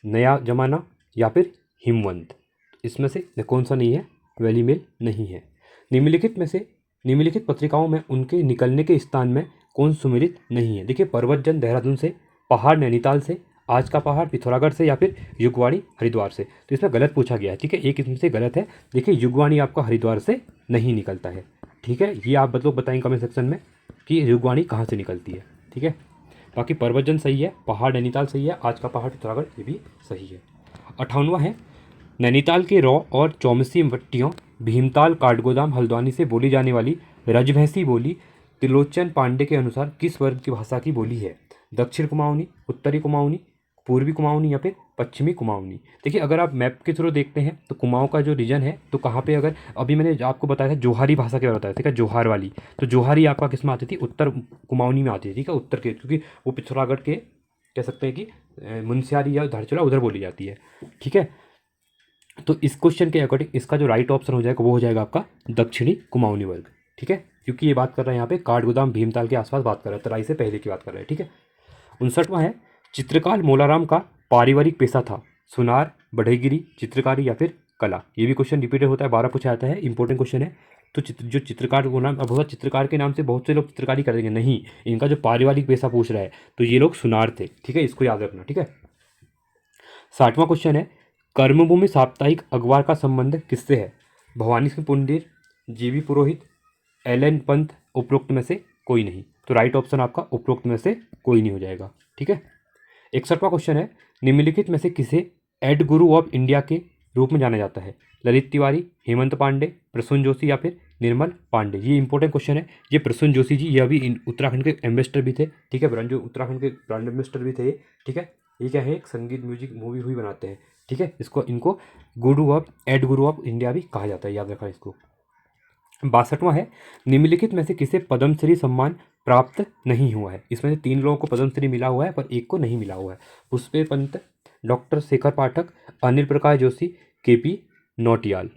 नया जमाना या फिर हिमवंत। इसमें से कौन सा नहीं है? वैलीमेल नहीं है। निम्नलिखित पत्रिकाओं में उनके निकलने के स्थान में कौन सुमेलित नहीं है? देखिए, पर्वतजन देहरादून से, पहाड़ नैनीताल से, आज का पहाड़ पिथौरागढ़ से या फिर युगवाणी हरिद्वार से। तो इसमें गलत पूछा गया है, ठीक है, एक इसमें से गलत है। देखिए, युगवाणी आपका हरिद्वार से नहीं निकलता है, ठीक है। ये आप लोग बताएंगे कमेंट सेक्शन में कि युगवाणी कहाँ से निकलती है, ठीक है। बाकी पर्वतजन सही है, पहाड़ नैनीताल सही है, आज का पहाड़ पिथौरागढ़ ये भी सही है। 58वां है, नैनीताल के रॉ और चौमसी मट्टियों, भीमताल, काठगोदाम, हल्द्वानी से बोली जाने वाली रजभैंसी बोली त्रिलोचन पांडे के अनुसार किस वर्ग की भाषा की बोली है? दक्षिण कुमाऊनी, उत्तरी कुमाऊनी, पूर्वी कुमाऊनी या फिर पश्चिमी कुमाऊनी। देखिए, अगर आप मैप के थ्रू देखते हैं तो कुमाऊं का जो रीजन है, तो कहाँ पे, अगर अभी मैंने आपको बताया था जोहारी भाषा के बारे में बताया, ठीक है, जोहार वाली, तो जोहारी आपका किस में आती थी? उत्तर कुमाऊनी में आती है, ठीक है, उत्तर के, क्योंकि वो पिथौरागढ़ के कह सकते हैं कि मुनस्यारी या धारचूला उधर बोली जाती है, ठीक है। तो इस क्वेश्चन के अकॉर्डिंग इसका जो राइट ऑप्शन हो जाएगा वो हो जाएगा आपका दक्षिणी कुमाऊनी वर्ग, ठीक है, क्योंकि ये बात कर रहे हैं यहाँ पे काठगोदाम भीमताल के आसपास बात कर रहे हैं, तराई से पहले की बात कर रहे हैं, ठीक है। 59वां है, चित्रकार मोलाराम का पारिवारिक पेशा था? सुनार, बढ़ईगिरी, चित्रकारी या फिर कला। ये भी क्वेश्चन रिपीटेड होता है, 12 पूछा जाता है, इंपॉर्टेंट क्वेश्चन है। तो जो चित्रकार को नाम, अब बहुत चित्रकार के नाम से बहुत से लोग चित्रकारी कर देंगे, नहीं, इनका जो पारिवारिक पेशा पूछ रहा है तो ये लोग सुनार थे, ठीक है, इसको याद रखना, ठीक है। 60वां क्वेश्चन है, कर्मभूमि साप्ताहिक अखबार का संबंध किससे है? भवानी सिंह पुंडीर, जीवी पुरोहित, एलन पंत, उपरोक्त में से कोई नहीं। तो राइट ऑप्शन आपका उपरोक्त में से कोई नहीं हो जाएगा, ठीक है। 61वां क्वेश्चन है, निम्नलिखित में से किसे एड गुरु ऑफ इंडिया के रूप में जाना जाता है? ललित तिवारी, हेमंत पांडे, प्रसून जोशी या फिर निर्मल पांडे। ये इंपॉर्टेंट क्वेश्चन है। ये प्रसून जोशी जी, ये अभी उत्तराखंड के एम्बेसडर भी थे, ठीक है, जो उत्तराखंड के ब्रांड एम्बेसडर भी थे, ठीक है। ये क्या है, एक संगीत म्यूजिक मूवी हुई बनाते हैं, ठीक है। इनको गुरु ऑफ इंडिया भी कहा जाता है, याद रखा इसको। 62वां है, निम्नलिखित में से किसे पद्मश्री सम्मान प्राप्त नहीं हुआ है? इसमें से 3 लोगों को पद्मश्री मिला हुआ है पर एक को नहीं मिला हुआ है। पुष्पे पंत, डॉक्टर शेखर पाठक, अनिल प्रकाश जोशी, KP नौटियाल,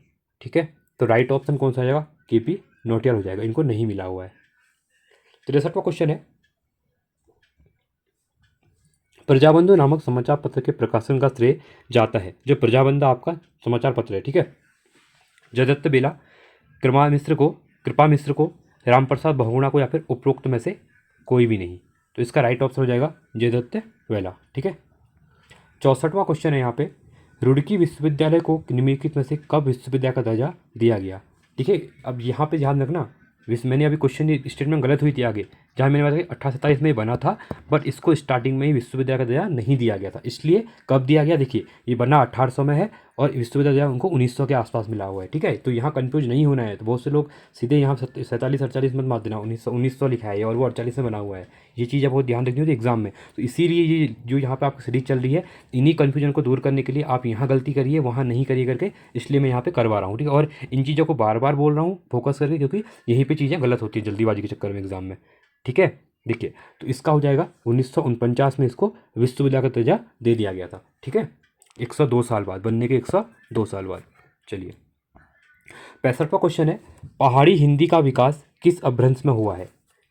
ठीक है। तो राइट ऑप्शन कौन सा हो जाएगा? KP नौटियाल हो जाएगा, इनको नहीं मिला हुआ है। 63वां क्वेश्चन है, प्रजाबंधु नामक समाचार पत्र के प्रकाशन का श्रेय जाता है? जो प्रजाबंधु आपका समाचार पत्र है, ठीक है, जयदत्त बेला, कृपा मिश्र को, रामप्रसाद बहुगुणा को या फिर उपरोक्त में से कोई भी नहीं। तो इसका राइट ऑप्शन हो जाएगा जयदत्त वेला, ठीक है। 64वां क्वेश्चन है यहाँ पे, रुड़की विश्वविद्यालय को निम्नलिखित में से कब विश्वविद्यालय का दर्जा दिया गया? देखिए, अब यहाँ पे ध्यान रखना, मैंने अभी क्वेश्चन स्टेटमेंट गलत हुई थी आगे, जहाँ मैंने बताया 1847 में बना था, बट इसको स्टार्टिंग में ही विश्वविद्यालय का दर्जा नहीं दिया गया था। इसलिए कब दिया गया, देखिए, ये बना 1800 में है और विश्वविद्यालय उनको 1900 के आसपास मिला हुआ है, ठीक है। तो यहाँ कंफ्यूज नहीं होना है। तो बहुत से लोग सीधे यहाँ 47-48 मत मार देना, 1900 लिखा है और वो 48 में बना हुआ है। ये चीज़ बहुत ध्यान रखनी होती है एग्जाम में। तो इसीलिए ये जो यहाँ पे आपकी सीरीज चल रही है, इन्हीं कन्फ्यूजन को दूर करने के लिए आप यहाँ गलती करिए, वहाँ नहीं करिए करके, इसलिए मैं यहाँ पे करवा रहा हूँ, ठीक है। और इन चीज़ों को बार बार बोल रहा हूँ फोकस करके, क्योंकि यहीं पर चीज़ें गलत होती है जल्दीबाजी के चक्कर में एग्जाम में, ठीक है। देखिए, तो इसका हो जाएगा 1949 में इसको विश्वविद्यालय का दर्जा दे दिया गया था, ठीक है, 102 साल बाद, बनने के 102 साल बाद। चलिए, 65वां क्वेश्चन है, पहाड़ी हिंदी का विकास किस अपभ्रंश में हुआ है?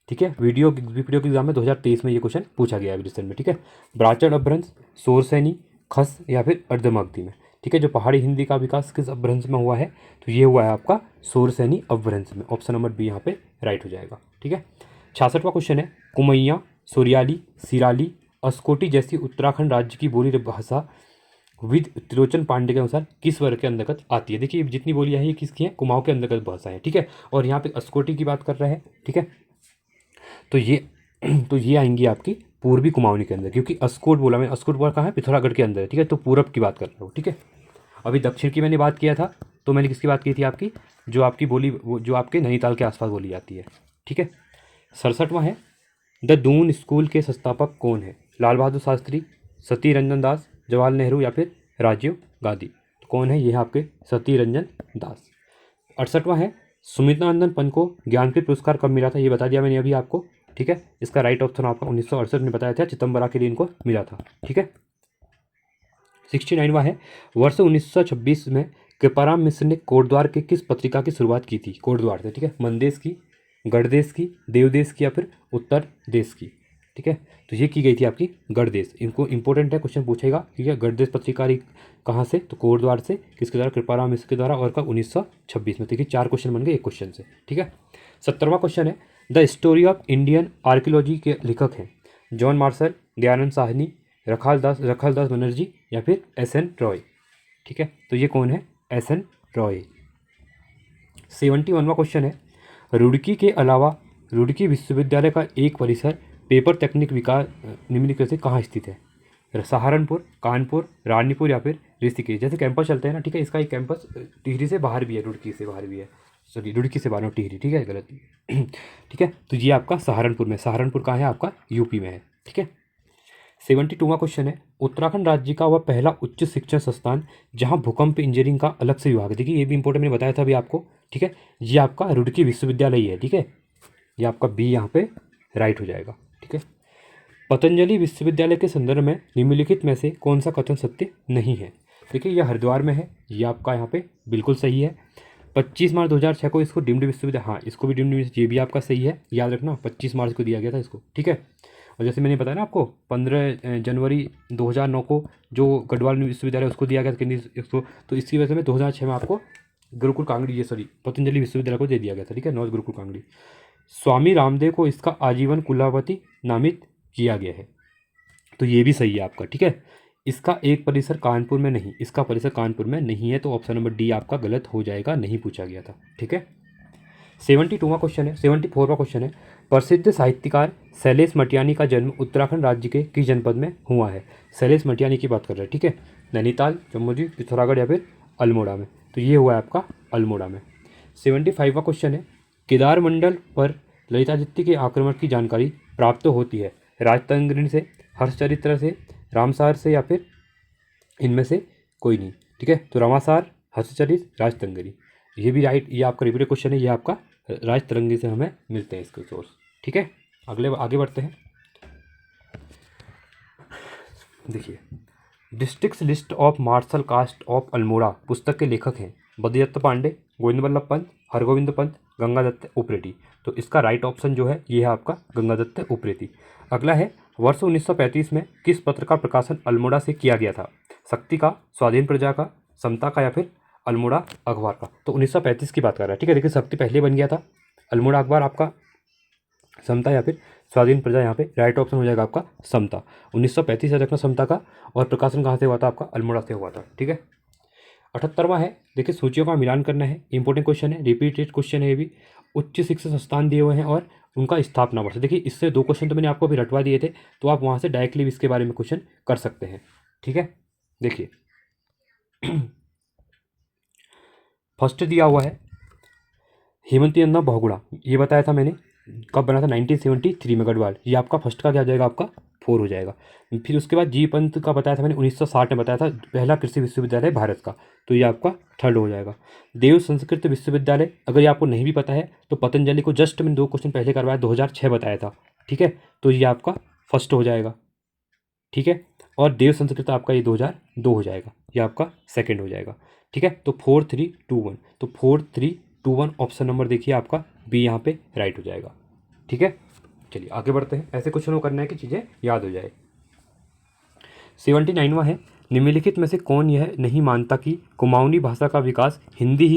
ठीक है, वीडियो के एग्जाम में 2023 में ये क्वेश्चन पूछा गया है रिसेंट में, ठीक है। ब्राचड़ अपभ्रंश, सोरसैनी, खस या फिर अर्धमगधी में, ठीक है। जो पहाड़ी हिंदी का विकास किस अपभ्रंश में हुआ है, तो ये हुआ है आपका सोरसैनी अपभ्रंश में। ऑप्शन नंबर बी यहाँ पे राइट हो जाएगा, ठीक है। 66वां क्वेश्चन है, कुमैया, सुरियाली, सिराली, अस्कोटी जैसी उत्तराखंड राज्य की बोली भाषा विद त्रिलोचन पांडे के अनुसार किस वर्ग के अंतर्गत आती है? देखिए, जितनी बोलियां हैं ये किसकी हैं? कुमाऊं के अंतर्गत भाषा है, ठीक है। और यहाँ पे अस्कोटी की बात कर रहे हैं, ठीक है। तो ये आएंगी आपकी पूर्वी कुमाऊनी के अंदर, क्योंकि अस्कोट बोला मैं, अस्कोट बोला कहाँ है, पिथौरागढ़ के अंदर है, ठीक है। तो पूरब की बात कर रहा हूँ, ठीक है। अभी दक्षिण की मैंने बात किया था, तो मैंने किसकी बात की थी आपकी, जो आपकी बोली वो जो आपके नैनीताल के आसपास बोली जाती है, ठीक है। 67वां है, द दून स्कूल के संस्थापक कौन है? लाल बहादुर शास्त्री, सती रंजन दास, जवाहरलाल नेहरू या फिर राजीव गांधी? तो कौन है? ये है आपके सती रंजन दास। 68वां है, सुमित्रानंदन पंत को ज्ञानपीठ पुरस्कार कब मिला था? ये बता दिया मैंने अभी आपको, ठीक है। इसका राइट ऑप्शन आपका 1968 में बताया था, चिदम्बरा के लिए इनको मिला था, ठीक है। 69वां है, वर्ष 1926 में कृपाराम मिश्र ने कोटद्वार के किस पत्रिका की शुरुआत की थी? कोटद्वार से, ठीक है। मनदेश की, गणदेश की, देवदेश की या फिर उत्तर देश की, ठीक है। तो ये की गई थी आपकी गणदेश। इनको इंपॉर्टेंट है, क्वेश्चन पूछेगा, ठीक है। गणदेश पत्रिका कहाँ से? तो कोटद्वार से। किसके द्वारा? कृपाराम मिश्र के द्वारा, और कब? 1926 में। देखिए 4 क्वेश्चन बन गए एक क्वेश्चन से, ठीक है। 70वां क्वेश्चन है, the story of Indian archaeology के लेखक हैं जॉन मार्शल, दयानंद साहनी, रखालदास बनर्जी या फिर एस.एन. रॉय, ठीक है। तो ये कौन है? एस.एन. रॉय। 71वां क्वेश्चन है, रुड़की के अलावा रुड़की विश्वविद्यालय का एक परिसर पेपर तकनीक विकास निम्नलिखित से कहाँ स्थित है? सहारनपुर, कानपुर, रानीपुर या फिर ऋषिकेश? जैसे कैंपस चलते हैं ना, ठीक है। इसका एक कैंपस टिहरी से बाहर भी है, रुड़की से बाहर भी है, सॉरी रुड़की से बाहर, टिहरी, ठीक है, गलत ठीक है। तो ये आपका सहारनपुर में, सहारनपुर कहाँ है? आपका यूपी में है, ठीक है। 72वां क्वेश्चन है, उत्तराखंड राज्य का वह पहला उच्च शिक्षण संस्थान जहां भूकंप इंजीनियरिंग का अलग से विभाग है। देखिए ये भी इंपॉर्टेंट, मैंने बताया था अभी आपको, ठीक है। ये आपका रुड़की विश्वविद्यालय ही है, ठीक है। ये आपका बी यहाँ पे राइट हो जाएगा, ठीक है। पतंजलि विश्वविद्यालय के संदर्भ में निम्नलिखित में से कौन सा कथन सत्य नहीं है? देखिए यह हरिद्वार में है, ये आपका यहाँ पे बिल्कुल सही है। 25 मार्च 2006 को इसको डीम्ड विश्वविद्यालय, हाँ इसको भी डीम्ड विश्वविद्यालय, ये भी आपका सही है, याद रखना 25 मार्च को दिया गया था इसको, ठीक है। और जैसे मैंने बताया ना आपको 15 जनवरी 2009 को जो गढ़वाल विश्वविद्यालय उसको दिया गया था केंद्रीय इसको, तो इसकी वजह से 2006 में आपको गुरुकुल कांगड़ी, ये सॉरी पतंजलि विश्वविद्यालय को दे दिया गया था, ठीक है, नॉर्थ गुरुकुल कांगड़ी। स्वामी रामदेव को इसका आजीवन कुलावती नामित किया गया है, तो ये भी सही है आपका, ठीक है। इसका एक परिसर कानपुर में नहीं, इसका परिसर कानपुर में नहीं है, तो ऑप्शन नंबर डी आपका गलत हो जाएगा, नहीं पूछा गया था, ठीक है। 72वां क्वेश्चन है, 74वां क्वेश्चन है, प्रसिद्ध साहित्यकार शैलेश मटियानी का जन्म उत्तराखंड राज्य के किस जनपद में हुआ है? शैलेश मटियानी की बात कर रहे हैं, ठीक है। नैनीताल, चमोली, पिथौरागढ़ या फिर अल्मोड़ा में? तो ये हुआ है आपका अल्मोड़ा में। 75वां क्वेश्चन है, केदार मंडल पर ललितादित्य के आक्रमण की जानकारी प्राप्त होती है राजतंगनी से, हर्षचरित्र से, रामसार से या फिर इनमें से कोई नहीं, ठीक है। तो रामासार, हर्षचरित, राजतंगनी, ये भी राइट, ये आपका रिपीटेड क्वेश्चन है, ये आपका राजतरंगी से हमें मिलते हैं इसके सोर्स, ठीक है। आगे बढ़ते हैं। देखिए district list of martial caste of Almora पुस्तक के लेखक हैं बद्रीदत्त पांडे, गोविंद बल्लभ पंत, हरगोविंद पंत, गंगादत्त उप्रेती। तो इसका राइट ऑप्शन जो है ये है आपका गंगादत्त उप्रेती। अगला है, वर्ष 1935 में किस पत्र का प्रकाशन अल्मोड़ा से किया गया था? शक्ति का, स्वाधीन प्रजा का, समता का या फिर अल्मोड़ा अखबार का? तो 1935 की बात कर रहा है, ठीक है। देखिए शक्ति पहले बन गया था, अल्मोड़ा अखबार आपका समता या फिर स्वाधीन प्रजा, यहाँ पे राइट ऑप्शन हो जाएगा आपका समता। 1935 याद रखना समता का, और प्रकाशन कहाँ से हुआ था? आपका अल्मोड़ा से हुआ था, ठीक है। 78वां है, देखिए सूचियों का मिलान करना है, इंपॉर्टेंट क्वेश्चन है, रिपीटेड क्वेश्चन है ये भी। उच्च शिक्षा संस्थान दिए हुए हैं और उनका स्थापना वर्ष। देखिए इससे 2 क्वेश्चन तो मैंने आपको अभी रटवा दिए थे, तो आप वहाँ से डायरेक्टली इसके बारे में क्वेश्चन कर सकते हैं, ठीक है। देखिए फर्स्ट दिया हुआ है हेमंती नंदा बहुगुणा, ये बताया था मैंने, कब बना था? 1973 में गढ़वाल, ये आपका फर्स्ट का क्या हो जाएगा? आपका 4 हो जाएगा। फिर उसके बाद जी पंत का बताया था मैंने, 1960 में बताया था, पहला कृषि विश्वविद्यालय भारत का, तो ये आपका 3rd हो जाएगा। देव संस्कृत विश्वविद्यालय, अगर ये आपको नहीं भी पता है तो पतंजलि को जस्ट मैंने 2 क्वेश्चन पहले करवाया, 2006 बताया था, ठीक है। तो ये आपका 1st हो जाएगा, ठीक है। और देव संस्कृत आपका ये 2002 हो जाएगा, ये आपका 2nd हो जाएगा, ठीक है। तो 4 3 2 1, तो 4 3 2 1 ऑप्शन नंबर देखिए आपका बी यहाँ पे राइट हो जाएगा, ठीक है। चलिए आगे बढ़ते हैं, ऐसे क्वेश्चन को करना है कि चीज़ें याद हो जाए। 79वां है, निम्नलिखित में से कौन यह नहीं मानता कि कुमाऊनी भाषा का विकास हिंदी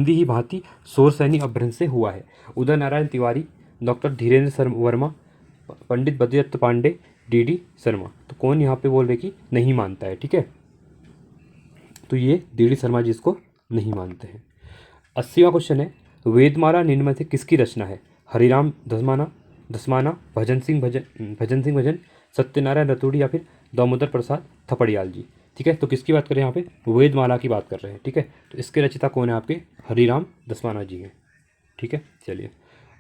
ही भांति शोर सैनी अपभ्रंश से हुआ है? उदय नारायण तिवारी, डॉक्टर धीरेन्द्र वर्मा, पंडित बद्रीदत्त पांडे, डी शर्मा। तो कौन यहाँ पे बोल रहे कि नहीं मानता है, ठीक है। तो ये डी शर्मा जी इसको नहीं मानते हैं। 80वां क्वेश्चन है, वेदमाला निम्न में से किसकी रचना है? हरिराम धसमाना, भजन सिंह भजन, सत्यनारायण रतूड़ी या फिर दामोदर प्रसाद थपड़ियाल जी। ठीक है, तो किसकी बात करें यहाँ पे, वेदमाला की बात कर रहे हैं। ठीक है, तो इसके रचयिता कौन है आपके, हरिराम दसवाना जी हैं। ठीक है, चलिए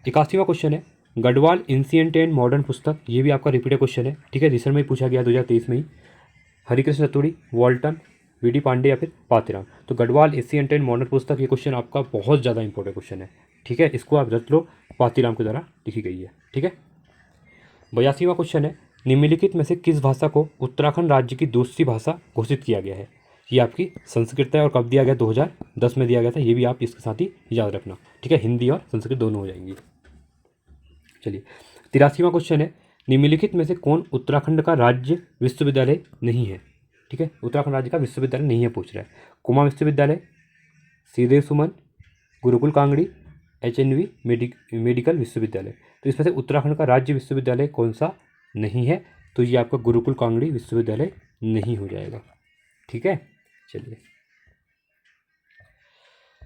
81वां क्वेश्चन है, गढ़वाल एंशिएंट एंड मॉडर्न पुस्तक, ये भी आपका रिपीटेड क्वेश्चन है। ठीक है, रिसेंट में ही पूछा गया 2023 में ही। Harikrishna Raturi, Walton, VD. पांडे या फिर पातीराम। तो गढ़वाल एंशिएंट एंड मॉडर्न पुस्तक, ये क्वेश्चन आपका बहुत ज़्यादा इंपॉर्टेंट क्वेश्चन है। ठीक है, इसको आप रट लो, पातीराम के द्वारा लिखी गई है। ठीक है, 82वां क्वेश्चन है, निम्नलिखित में से किस भाषा को उत्तराखंड राज्य की दूसरी भाषा घोषित किया गया है। ये आपकी संस्कृत है और कब दिया गया, 2010 में दिया गया था। ये भी आप इसके साथ ही याद रखना। ठीक है, हिंदी और संस्कृत दोनों हो जाएंगी। चलिए 83वां क्वेश्चन है, निम्नलिखित में से कौन उत्तराखंड का राज्य विश्वविद्यालय नहीं है। ठीक है, उत्तराखंड राज्य का विश्वविद्यालय नहीं है पूछ रहा है। कुमाऊं विश्वविद्यालय, श्रीदेव सुमन, गुरुकुल कांगड़ी, HNV मेडिकल विश्वविद्यालय। तो इसमें से उत्तराखंड का राज्य विश्वविद्यालय कौन सा नहीं है, तो ये आपका गुरुकुल कांगड़ी विश्वविद्यालय नहीं हो जाएगा। ठीक है, चलिए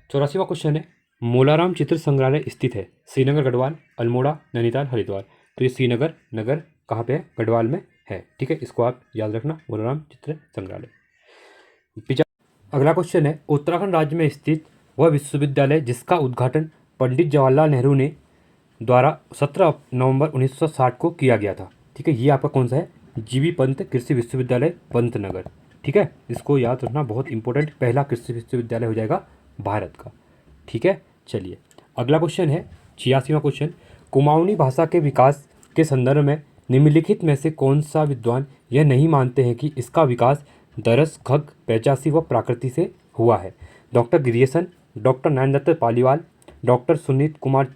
84वां क्वेश्चन है, मोलाराम चित्र संग्रहालय स्थित है श्रीनगर, गढ़वाल, अल्मोड़ा, नैनीताल, हरिद्वार। तो ये श्रीनगर नगर कहाँ पे है, गढ़वाल में है। ठीक है, इसको आप याद रखना, मोलाराम चित्र संग्रहालय। अगला क्वेश्चन है, उत्तराखंड राज्य में स्थित वह विश्वविद्यालय जिसका उद्घाटन पंडित जवाहरलाल नेहरू ने द्वारा 17 नवंबर 1960 को किया गया था। ठीक है, ये आपका कौन सा है, GV पंत कृषि विश्वविद्यालय पंतनगर। ठीक है, इसको याद रखना, बहुत इंपॉर्टेंट, पहला कृषि विश्वविद्यालय हो जाएगा भारत का। ठीक है, चलिए अगला क्वेश्चन है 86वां क्वेश्चन, कुमाऊनी भाषा के विकास के संदर्भ में निम्नलिखित में से कौन सा विद्वान यह नहीं मानते हैं कि इसका विकास दरस, खग, पैचासी व प्राकृति से हुआ है। Doctor Grierson, doctor Nayandatt Paliwal, doctor Sunit Kumar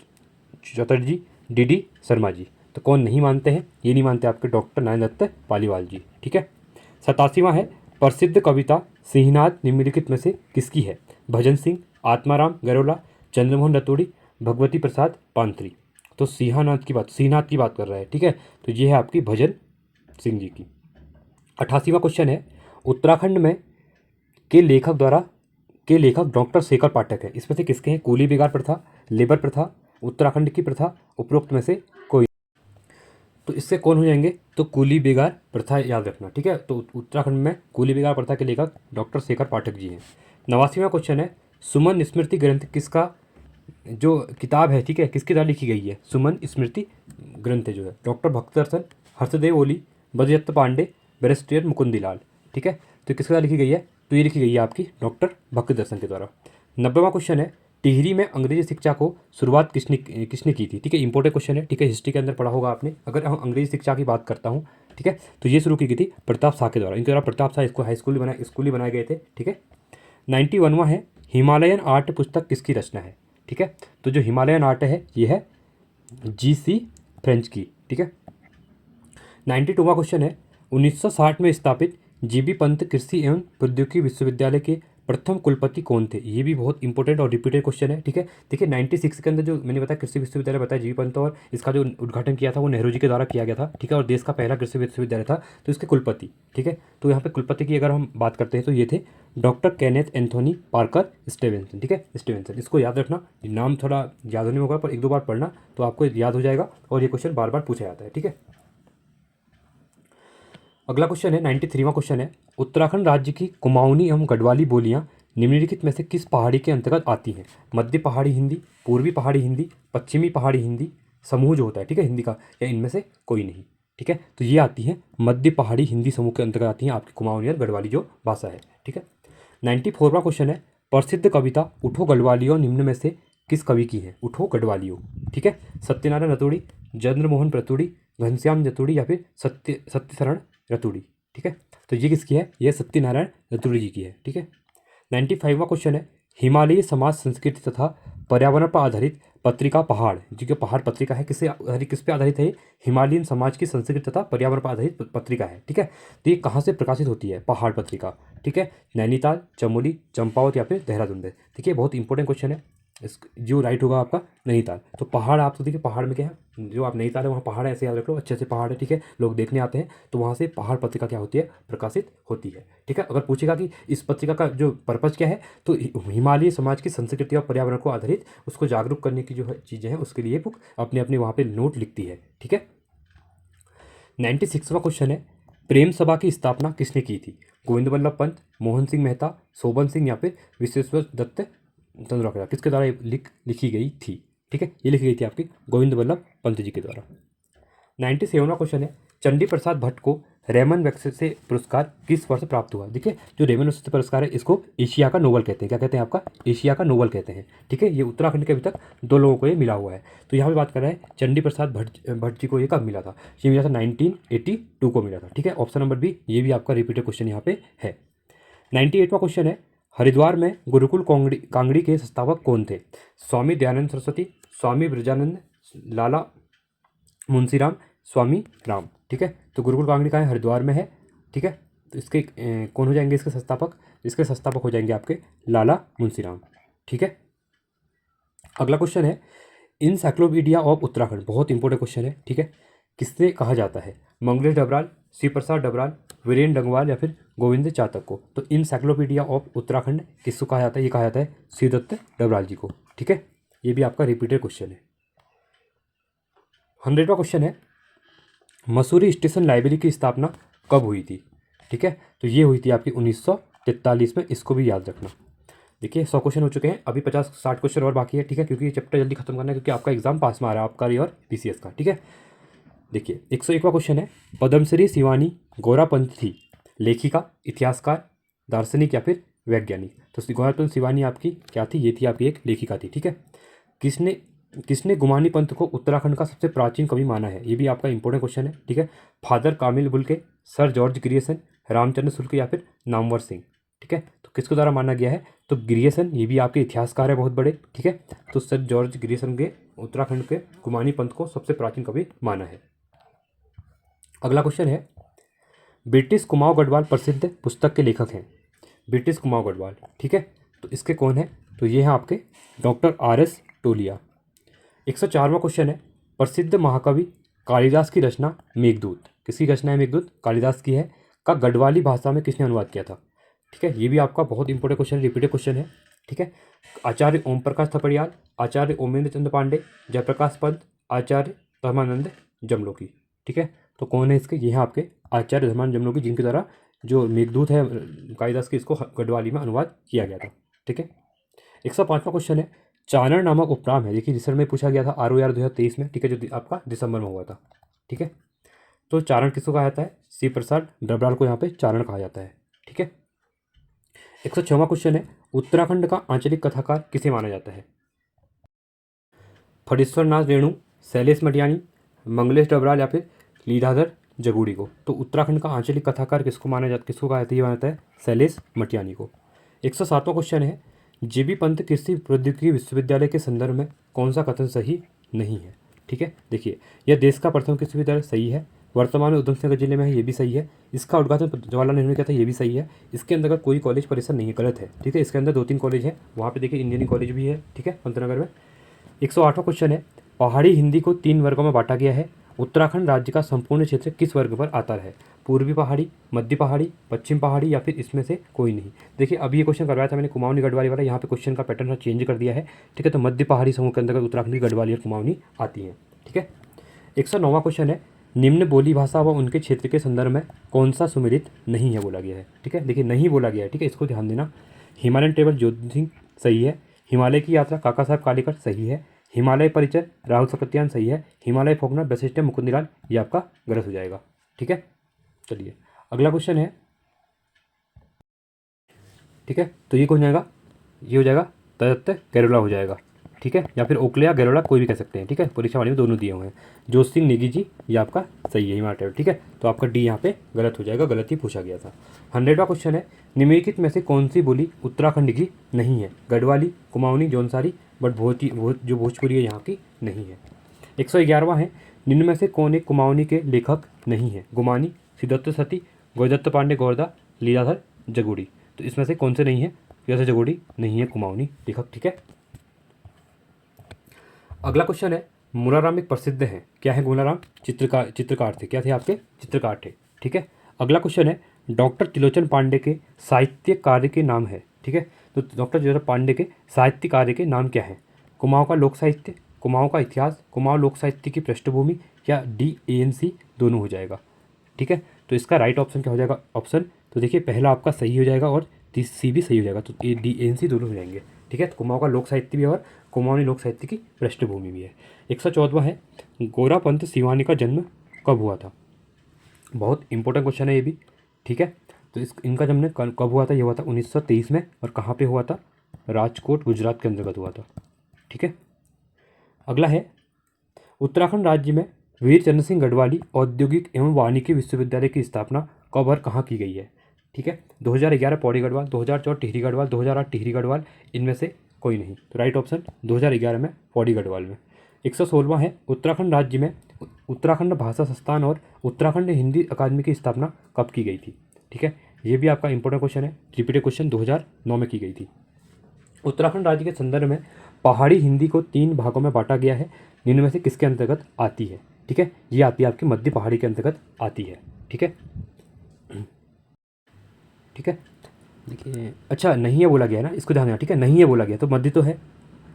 Chatterji, DD Sharma ji. तो कौन नहीं मानते हैं, ये नहीं मानते आपके डॉक्टर नयनदत्त पालीवाल जी। ठीक है, 87वां है, प्रसिद्ध कविता सिंहनाद निम्नलिखित में से किसकी है। भजन सिंह, आत्माराम गरोला, चंद्रमोहन रतूड़ी, भगवती प्रसाद पांत्री। तो सिंहनाद की बात कर रहा है। ठीक है, तो ये है आपकी भजन सिंह जी की। 88वां क्वेश्चन है, उत्तराखंड में के लेखक डॉक्टर शेखर पाठक है। इसमें से किसके हैं, कूली बेगार प्रथा, लेबर प्रथा, उत्तराखंड की प्रथा, उपरोक्त में से कोई। तो इससे कौन हो जाएंगे, तो कूली बेगार प्रथा याद रखना। ठीक है, तो उत्तराखंड में कूली बेगार प्रथा के लेखक डॉक्टर शेखर पाठक जी हैं। 89वां क्वेश्चन है, सुमन स्मृति ग्रंथ किसका जो किताब है, ठीक है, किसके द्वारा लिखी गई है। सुमन स्मृति ग्रंथ जो है, डॉक्टर भक्तदर्शन, हर्षदेव ओली, बद्रदत्त पांडे, बैरिस्टर मुकुंदलाल। ठीक है, तो किसके द्वारा लिखी गई है, तो ये लिखी गई है आपकी डॉक्टर भक्तदर्शन के द्वारा। 90वां क्वेश्चन है, टिहरी में अंग्रेजी शिक्षा को शुरुआत किसने की थी। ठीक है, इंपॉर्टेंट क्वेश्चन है। ठीक है, हिस्ट्री के अंदर पढ़ा होगा आपने। अगर हम अंग्रेजी शिक्षा की बात करता हूँ, ठीक है, तो ये शुरू की गई थी प्रताप शाह के द्वारा। इनके द्वारा प्रताप शाह इसको स्कूल भी बनाए गए थे। ठीक है, 91वां है, हिमालयन आर्ट पुस्तक किसकी रचना है। ठीक है, तो जो हिमालयन आर्ट है ये है GC फ्रेंच की। ठीक है, 92वां क्वेश्चन है, 1960 में स्थापित GB पंत कृषि एवं प्रौद्योगिकी विश्वविद्यालय के प्रथम कुलपति कौन थे। ये भी बहुत इंपॉर्टेंट और रिपीटेड क्वेश्चन है। ठीक है, देखिए 96 के अंदर जो मैंने बताया कृषि विश्वविद्यालय बताया GB पंत, और इसका जो उद्घाटन किया था वो नेहरू जी के द्वारा किया गया था। ठीक है, और देश का पहला कृषि विश्वविद्यालय था। तो इसके कुलपति, ठीक है, तो यहाँ पे कुलपति की अगर हम बात करते हैं तो ये थे doctor Kenneth Anthony Parker Stevenson. ठीक है, स्टीवेंसन, इसको याद रखना, नाम थोड़ा याद होने होगा पर 1-2 बार पढ़ना तो आपको याद हो जाएगा, और ये क्वेश्चन बार बार पूछा जाता है। ठीक है, अगला क्वेश्चन है 93वां क्वेश्चन है, उत्तराखंड राज्य की कुमाऊनी एवं गढ़वाली बोलियां निम्नलिखित में से किस पहाड़ी के अंतर्गत आती हैं। मध्य पहाड़ी हिंदी, पूर्वी पहाड़ी हिंदी, पश्चिमी पहाड़ी हिंदी, समूह जो होता है, ठीक है, हिंदी का, या इनमें से कोई नहीं। ठीक है, तो ये आती है मध्य पहाड़ी हिंदी समूह के अंतर्गत आती हैं आपकी कुमाऊनी और गढ़वाली जो भाषा है। ठीक है, 94वां क्वेश्चन है, प्रसिद्ध कविता उठो गढ़वालियों निम्न में से किस कवि की है। उठो गढ़वालियों, ठीक है, सत्यनारायण रतूड़ी, चंद्रमोहन रतूड़ी, घनश्याम रतूड़ी या फिर सत्यशरण रतूड़ी। ठीक है, तो ये किसकी है, ये सत्यनारायण रतूड़ी जी की है। ठीक है, 95वां क्वेश्चन है, हिमालयी समाज संस्कृति तथा पर्यावरण पर आधारित पत्रिका पहाड़, जो कि पहाड़ पत्रिका है, किस पे आधारित है, हिमालयन समाज की संस्कृति तथा पर्यावरण पर आधारित पत्रिका है। ठीक है, तो ये कहाँ से प्रकाशित होती है, पहाड़ पत्रिका। ठीक है, नैनीताल, चमोली, चंपावत या फिर देहरादून से। ठीक है, बहुत इंपॉर्टेंट क्वेश्चन है। इस जो राइट होगा आपका नैनीताल। तो पहाड़ आप तो देखिए, पहाड़ में क्या है, जो आप नैनीताल है वहाँ पहाड़ है, ऐसे याद रख लो, अच्छे से पहाड़ है। ठीक है, लोग देखने आते हैं तो वहाँ से पहाड़ पत्रिका क्या होती है, प्रकाशित होती है। ठीक है, अगर पूछेगा कि इस पत्रिका का जो पर्पज़ क्या है, तो हिमालयी समाज की संस्कृति और पर्यावरण को आधारित उसको जागरूक करने की जो है चीज़ें हैं, उसके लिए बुक अपने अपने वहाँ पे नोट लिखती है। ठीक है, 96वां क्वेश्चन है, प्रेम सभा की स्थापना किसने की थी? गोविंद बल्लभ पंत, मोहन सिंह मेहता, शोभन सिंह या फिर विश्वेश्वर दत्त चंद्रोखड़ा, किसके द्वारा ये लिखी गई थी? ठीक है, ये लिखी गई थी आपकी गोविंद बल्लभ पंत जी के द्वारा। 97वां क्वेश्चन है, चंडी प्रसाद भट्ट को रेमन मैग्सेसे पुरस्कार किस वर्ष प्राप्त हुआ? देखिए, जो रेमन मैग्सेसे पुरस्कार है इसको एशिया का नोबल कहते हैं। क्या कहते हैं? आपका एशिया का नोबल कहते हैं। ठीक है, ये उत्तराखंड के अभी तक 2 लोगों को ये मिला हुआ है। तो यहाँ पे बात कर रहे हैं चंडी प्रसाद भट्ट जी को ये कब मिला था? ये मिला था 1982 को मिला था। ठीक है, ऑप्शन नंबर बी ये भी आपका रिपीटेड क्वेश्चन यहाँ पे है। 98वां क्वेश्चन है, हरिद्वार में गुरुकुल कांगड़ी के संस्थापक कौन थे? स्वामी दयानंद सरस्वती, स्वामी ब्रजानंद, लाला मुंशीराम, स्वामी राम। ठीक है, तो गुरुकुल कांगड़ी कहाँ है? हरिद्वार में है। ठीक है, तो इसके कौन हो जाएंगे इसके संस्थापक? इसके संस्थापक हो जाएंगे आपके लाला मुंशीराम। ठीक है, अगला क्वेश्चन है, इनसाइक्लोपीडिया ऑफ उत्तराखंड, बहुत इंपॉर्टेंट क्वेश्चन है। ठीक है, किससे कहा जाता है? मंगलेश डबराल, शिव प्रसाद डबराल, वीरेंद्र डंगवाल या फिर गोविंद चातक को? तो इनसाइक्लोपीडिया ऑफ उत्तराखंड किसको कहा जाता है? ये कहा जाता है शिवदत्त डबराल जी को। ठीक है, ये भी आपका रिपीटेड क्वेश्चन है। 100वां क्वेश्चन है, मसूरी स्टेशन लाइब्रेरी की स्थापना कब हुई थी? ठीक है, तो ये हुई थी आपकी 1943 में, इसको भी याद रखना। देखिए 100 क्वेश्चन हो चुके हैं, अभी 50-60 क्वेश्चन और बाकी है। ठीक है, क्योंकि ये चैप्टर जल्दी खत्म करना है, क्योंकि आपका एग्जाम पास में आ रहा है, आपका और पीसीएस का। ठीक है, देखिए 101वां क्वेश्चन है, पद्मश्री शिवानी गौरापंत थी लेखिका, इतिहासकार, दार्शनिक या फिर वैज्ञानिक? तो गौरापंत शिवानी आपकी क्या थी? ये थी आपकी एक लेखिका थी। ठीक है, किसने गुमानी पंथ को उत्तराखंड का सबसे प्राचीन कवि माना है? ये भी आपका इंपॉर्टेंट क्वेश्चन है। ठीक है, father Camille Bulcke, sir George Grierson, Ramchandra Shukla या फिर नामवर सिंह? ठीक है, तो किसके द्वारा माना गया है? तो ग्रियर्सन, ये भी आपके इतिहासकार है बहुत बड़े। ठीक है, तो सर जॉर्ज ग्रियर्सन के उत्तराखंड के गुमानी पंथ को सबसे प्राचीन कवि माना है। अगला क्वेश्चन है, ब्रिटिश कुमाऊं गढ़वाल प्रसिद्ध पुस्तक के लेखक हैं? ब्रिटिश कुमाऊं गढ़वाल। ठीक है, तो इसके कौन है? तो ये हैं आपके डॉक्टर RS टोलिया। 104वां क्वेश्चन है, प्रसिद्ध महाकवि कालिदास की रचना मेघदूत, किसकी रचना है? मेघदूत कालिदास की है, का गढ़वाली भाषा में किसने अनुवाद किया था? ठीक है, ये भी आपका बहुत इंपॉर्टेंट क्वेश्चन, रिपीटेड क्वेश्चन है। ठीक है, आचार्य ओम प्रकाश थपड़ियाल, आचार्य ओमेंद्र चंद्र पांडे, जयप्रकाश पंत, आचार्य धर्मानंद जमलोकी? ठीक है, तो कौन है इसके? ये हैं आपके आचार्य धर्मानंद जमलोकी, जिनके द्वारा जो मेघदूत है कालिदास की, इसको गढ़वाली में अनुवाद किया गया था। ठीक है, 105वां क्वेश्चन है, चारण नामक उपनाम है, देखिए रिसर्च में पूछा गया था ROR 2023 में। ठीक है, जो आपका दिसंबर में हुआ था। ठीक है, तो चारण किसको कहा जाता है? शिव प्रसाद डबराल को यहाँ पे चारण कहा जाता है। ठीक है, 106वां क्वेश्चन है, उत्तराखंड का आंचलिक कथाकार किसे माना जाता है? फणीश्वर नाथ रेणु, शैलेश मटियानी, मंगलेश डबराल या फिर लीलाधर जगूड़ी को? तो उत्तराखंड का आंचलिक कथाकार किसको कहा जाता है? माना जाता है शैलेश मटियानी को। 107वां क्वेश्चन है, JB पंत कृषि प्रौद्योगिकी विश्वविद्यालय के संदर्भ में कौन सा कथन सही नहीं है? ठीक है, देखिए यह देश का प्रथम कृषि विश्वविद्यालय सही है, वर्तमान में उधमसिंह नगर जिले में है, ये भी सही है। इसका उद्घाटन जवाहरलाल नेहरू ने किया था, ये भी सही है। इसके अंतर्गत कोई कॉलेज परिसर नहीं है, गलत है। ठीक है, इसके अंदर 2-3 कॉलेज है, वहाँ पे देखिए इंजीनियरिंग कॉलेज भी है। ठीक है, पंतनगर में। 108वां क्वेश्चन है, पहाड़ी हिंदी को 3 वर्गों में बांटा गया है, उत्तराखंड राज्य का संपूर्ण क्षेत्र किस वर्ग पर आता है? पूर्वी पहाड़ी, मध्य पहाड़ी, पश्चिम पहाड़ी या फिर इसमें से कोई नहीं? देखिए अभी ये क्वेश्चन करवाया था मैंने कुमाऊनी गढ़वाली वाला, यहाँ पे क्वेश्चन का पैटर्न चेंज कर दिया है। ठीक है, तो मध्य पहाड़ी समूह के अंतर्गत उत्तराखंड की गढ़वाली और कुमाऊनी आती है। ठीक है, 109वां क्वेश्चन है, निम्न बोली भाषा व उनके क्षेत्र के संदर्भ में कौन सा सुमेलित नहीं है बोला गया है? ठीक है, देखिए नहीं बोला गया है। ठीक है, इसको ध्यान देना। हिमालयन ट्रेवल ज्योति सिंह सही है, हिमालय की यात्रा काका साहब कालेकर सही है, हिमालय परिचय राहुल सकरतियान सही है, हिमालय फोकनर वशिष्ठ मुकुंदलाल ये आपका गलत हो जाएगा। ठीक है, चलिए अगला क्वेश्चन है। ठीक है, तो ये कौन जाएगा? ये हो जाएगा दत्त गैरोला हो जाएगा। ठीक है, या फिर ओकले या गैरोला कोई भी कह सकते हैं। ठीक है, परीक्षा वाले में दोनों दिए हुए हैं। जोत सिंह नेगी जी ये आपका सही है, हिमालय ट्रेवल। ठीक है, तो आपका डी यहाँ पे गलत हो जाएगा, गलत ही पूछा गया था। 100वां क्वेश्चन है, निम्नलिखित में से कौन सी बोली उत्तराखंड की नहीं है? गढ़वाली, कुमाऊनी, जौनसारी, बट जो भोजपुरी है यहाँ की नहीं है। 111वां है, निम्न में से कौन एक कुमाऊनी के लेखक नहीं है? गुमानी, सिद्धदत्त सती, गोविंददत्त पांडे गौरदा, लीलाधर जगूड़ी? तो इसमें से कौन से नहीं है? लीलाधर जगूड़ी नहीं है कुमाऊनी लेखक। ठीक है, अगला क्वेश्चन है, मुराराम एक प्रसिद्ध है, क्या है मुराराम? चित्रकार थे। क्या थे आपके? चित्रकार थे। ठीक है, अगला क्वेश्चन है, डॉक्टर त्रिलोचन पांडे के साहित्य कार्य के नाम है? ठीक है, तो डॉक्टर त्रिलोचन पांडे के साहित्य कार्य के नाम क्या है? कुमाऊं का लोक साहित्य, कुमाऊं का इतिहास, कुमाऊं लोक साहित्य की पृष्ठभूमि या DANC दोनों हो जाएगा? ठीक है। तो इसका राइट ऑप्शन क्या हो जाएगा ऑप्शन, तो देखिए पहला आपका सही हो जाएगा और सी भी सही हो जाएगा, तो ए डी एन सी दोनों हो जाएंगे। ठीक है, तो कुमाऊँ का लोक साहित्य भी है और कुमाऊनी लोक साहित्य की पृष्ठभूमि भी है। 114वां है, गोरापंत सिवानी का जन्म कब हुआ था? बहुत इंपॉर्टेंट क्वेश्चन है ये भी। ठीक है, तो इनका जन्म कब हुआ था? ये हुआ था 1923 में, और कहाँ पे हुआ था? राजकोट गुजरात के अंतर्गत हुआ था। ठीक है, अगला है, उत्तराखंड राज्य में वीर चंद्र सिंह गढ़वाली औद्योगिक एवं वानिकी विश्वविद्यालय की स्थापना कब और कहाँ की गई है? ठीक है, 2011 पौड़ी गढ़वाल, 2014 टिहरी गढ़वाल, 2008 टिहरी गढ़वाल, इनमें से कोई नहीं। तो राइट ऑप्शन 2011 में पौड़ी गढ़वाल में। 116वां है, उत्तराखंड राज्य में उत्तराखंड भाषा संस्थान और उत्तराखंड हिंदी अकादमी की स्थापना कब की गई थी? ठीक है, ये भी आपका इंपॉर्टेंट क्वेश्चन है, रिपीटेड क्वेश्चन, 2009 में की गई थी। उत्तराखंड राज्य के संदर्भ में पहाड़ी हिंदी को 3 भागों में बांटा गया है, निम्न में से किसके अंतर्गत आती है? ठीक है, ये आती है आपकी मध्य पहाड़ी के अंतर्गत आती है। ठीक है, ठीक है, देखिए अच्छा नहीं है बोला गया है ना, इसको ध्यान देना। ठीक है, नहीं है बोला गया तो मध्य तो है।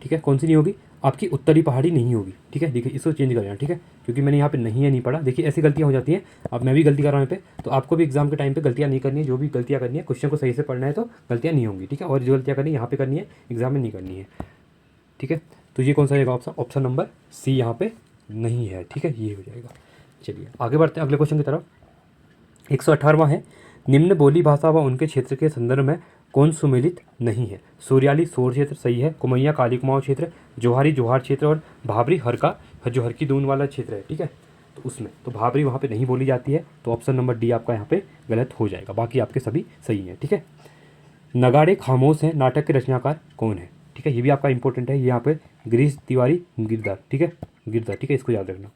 ठीक है, कौन सी नहीं होगी? आपकी उत्तरी पहाड़ी नहीं होगी। ठीक है, देखिए इसको चेंज कर देना। ठीक है, क्योंकि मैंने यहाँ पे नहीं है नहीं पढ़ा। देखिए ऐसी गलतियाँ हो जाती हैं, अब मैं भी गलती कर रहा हूँ यहाँ पे, तो आपको भी एग्जाम के टाइम पे गलतियाँ नहीं करनी है। जो भी गलतियाँ करनी है, क्वेश्चन को सही से पढ़ना है तो गलतियाँ नहीं होंगी। ठीक है, और जो गलतियाँ करनी है यहाँ पे करनी है, एग्जाम में नहीं करनी है। ठीक है, तो ये कौन सा रहेगा ऑप्शन? ऑप्शन नंबर सी यहाँ पे नहीं है। ठीक है, ये हो जाएगा। चलिए आगे बढ़ते हैं अगले क्वेश्चन की तरफ। 118वां है, निम्न बोली भाषा व उनके क्षेत्र के संदर्भ में कौन सुमेलित नहीं है? सूर्याली सोर क्षेत्र सही है, कुमैया काली कुमाऊं क्षेत्र, जोहारी जोहार क्षेत्र, और भाबरी हरका जो हरकी दून वाला क्षेत्र है। ठीक है, तो उसमें तो भाबरी वहाँ पे नहीं बोली जाती है, तो ऑप्शन नंबर डी आपका यहाँ पे गलत हो जाएगा। बाकी आपके सभी सही हैं। ठीक है, नगाड़े खामोश हैं नाटक के रचनाकार कौन है? ठीक है, ये भी आपका इंपॉर्टेंट है, यहाँ पे गिरीश तिवारी गिरदार। ठीक है, गिरदार। ठीक है, इसको याद रखना।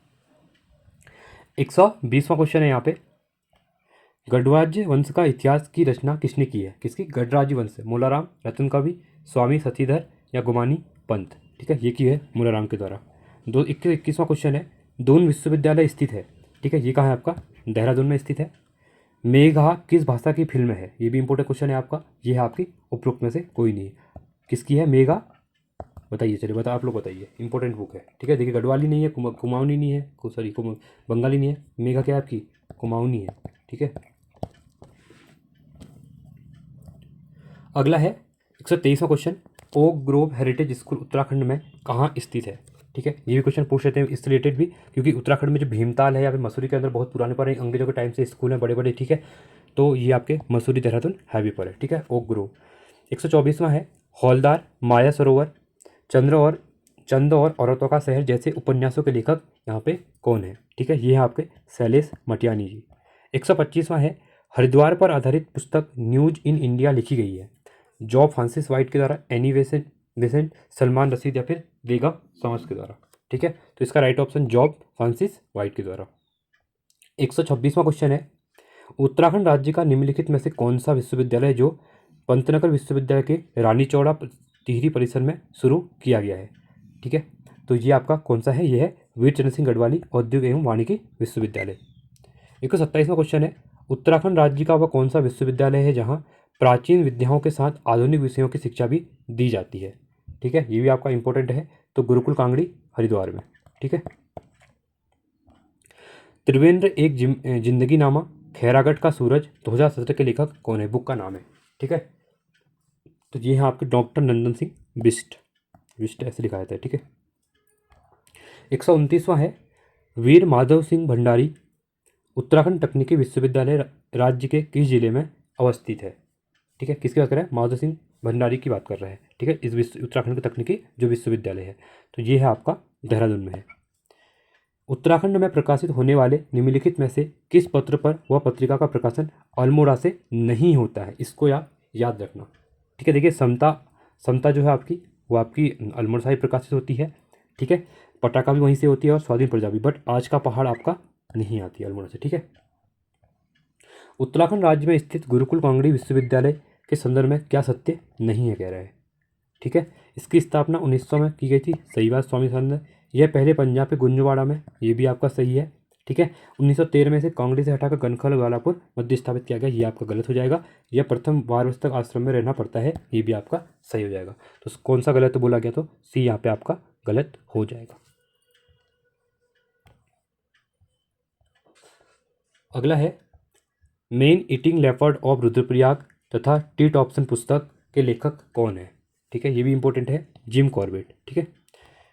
120वां क्वेश्चन है यहाँ पे, गढ़वाज्य वंश का इतिहास की रचना किसने की है? किसकी? गढ़राज्य वंश, मूलाराम, रतन कवि, स्वामी सतीधर या गुमानी पंत। ठीक है, ये की है मूलाराम के द्वारा। 21वां क्वेश्चन है, दून विश्वविद्यालय स्थित है। ठीक है, ये कहाँ है आपका? देहरादून में स्थित है। मेघा किस भाषा की फिल्म है? ये भी इंपॉर्टेंट क्वेश्चन है आपका। ये है आपकी उपरोक्त में से कोई नहीं। किसकी है मेघा? बताइए, चलिए बता, आप लोग बताइए, इंपॉर्टेंट बुक है। ठीक है, देखिए गढ़वाली नहीं है, कुमाऊनी नहीं है, सॉरी बंगाली नहीं है, मेघा क्या है आपकी? कुमाऊनी है। ठीक है, अगला है 123वां question, Oak Grove Heritage School Uttarakhand में कहाँ स्थित है? ठीक है, ये भी क्वेश्चन पूछ लेते हैं इससे रिलेटेड भी, क्योंकि उत्तराखंड में जो भीमताल है या फिर मसूरी के अंदर बहुत पुराने पुराने अंग्रेजों के टाइम से स्कूल हैं बड़े बड़े। ठीक है, तो ये आपके मसूरी देहरादून हाईवे पर है। ठीक है, ओक ग्रोव। 124वां है, हौलदार, माया सरोवर, चंद और औरतों का शहर जैसे उपन्यासों के लेखक यहाँ पे कौन है? ठीक है, ये है आपके शैलेश मटियानी जी। 125वां है, हरिद्वार पर आधारित पुस्तक न्यूज इन इंडिया लिखी गई है जॉब फ्रांसिस वाइट के द्वारा, एनी वेसेंट, सलमान रशीद या फिर बेगम समर्स के द्वारा। ठीक है, तो इसका right option job Francis white के द्वारा। 126वां क्वेश्चन है, उत्तराखंड राज्य का निम्नलिखित में से कौन सा विश्वविद्यालय जो पंतनगर विश्वविद्यालय के रानी चौड़ा टिहरी परिसर में शुरू किया गया है? ठीक है, तो ये आपका कौन सा है? ये है वीर चंद्र सिंह गढ़वाली औद्योगिक एवं वानिकी विश्वविद्यालय। 127वां क्वेश्चन है, उत्तराखंड राज्य का वह कौन सा विश्वविद्यालय है जहाँ प्राचीन विद्याओं के साथ आधुनिक विषयों की शिक्षा भी दी जाती है? ठीक है, ये भी आपका इंपॉर्टेंट है, तो गुरुकुल कांगड़ी हरिद्वार में। ठीक है, त्रिवेंद्र एक जिंदगी नामा, खैरागढ़ का सूरज 2017 के लेखक कौन है? बुक का नाम है। ठीक है, तो ये है आपके डॉक्टर नंदन सिंह बिस्ट, बिस्ट ऐसे लिखा जाता है। ठीक है, 129वां है, वीर माधव सिंह भंडारी उत्तराखंड तकनीकी विश्वविद्यालय राज्य के किस जिले में अवस्थित है? ठीक है, किसकी बात कर रहे हैं? माधव सिंह भंडारी की बात कर रहे हैं। ठीक है, इस उत्तराखंड के तकनीकी जो विश्वविद्यालय है, तो ये है आपका देहरादून में है। उत्तराखंड में प्रकाशित होने वाले निम्नलिखित में से किस पत्र पर वह पत्रिका का प्रकाशन अल्मोड़ा से नहीं होता है? इसको आप याद रखना। ठीक है, देखिए समता, समता जो है आपकी, वो आपकी अल्मोड़ा से ही प्रकाशित होती है। ठीक है, पटाखा भी वहीं से होती है और स्वाधीन प्रजा भी, बट आज का पहाड़ आपका नहीं आती है अल्मोड़ा से। ठीक है, उत्तराखंड राज्य में स्थित गुरुकुल कांगड़ी विश्वविद्यालय के संदर्भ में क्या सत्य नहीं है कह रहे हैं? ठीक है, इसकी स्थापना 1900 में की गई थी, सही बात, स्वामी सानंद। यह पहले पंजाब के गुंजवाड़ा में, ये भी आपका सही है। ठीक है, 1913 में से कांगड़ी से हटाकर गनखल वालापुर मध्य स्थापित किया गया, ये आपका गलत हो जाएगा। यह प्रथम 12 वर्ष तक आश्रम में रहना पड़ता है, ये भी आपका सही हो जाएगा। तो कौन सा गलत बोला गया? तो सी यहाँ पे आपका गलत हो जाएगा। अगला है main eating leopard of Rudraprayag तथा टी टॉप्सन पुस्तक के लेखक कौन है? ठीक है, ये भी इंपॉर्टेंट है, जिम कॉर्बेट। ठीक है,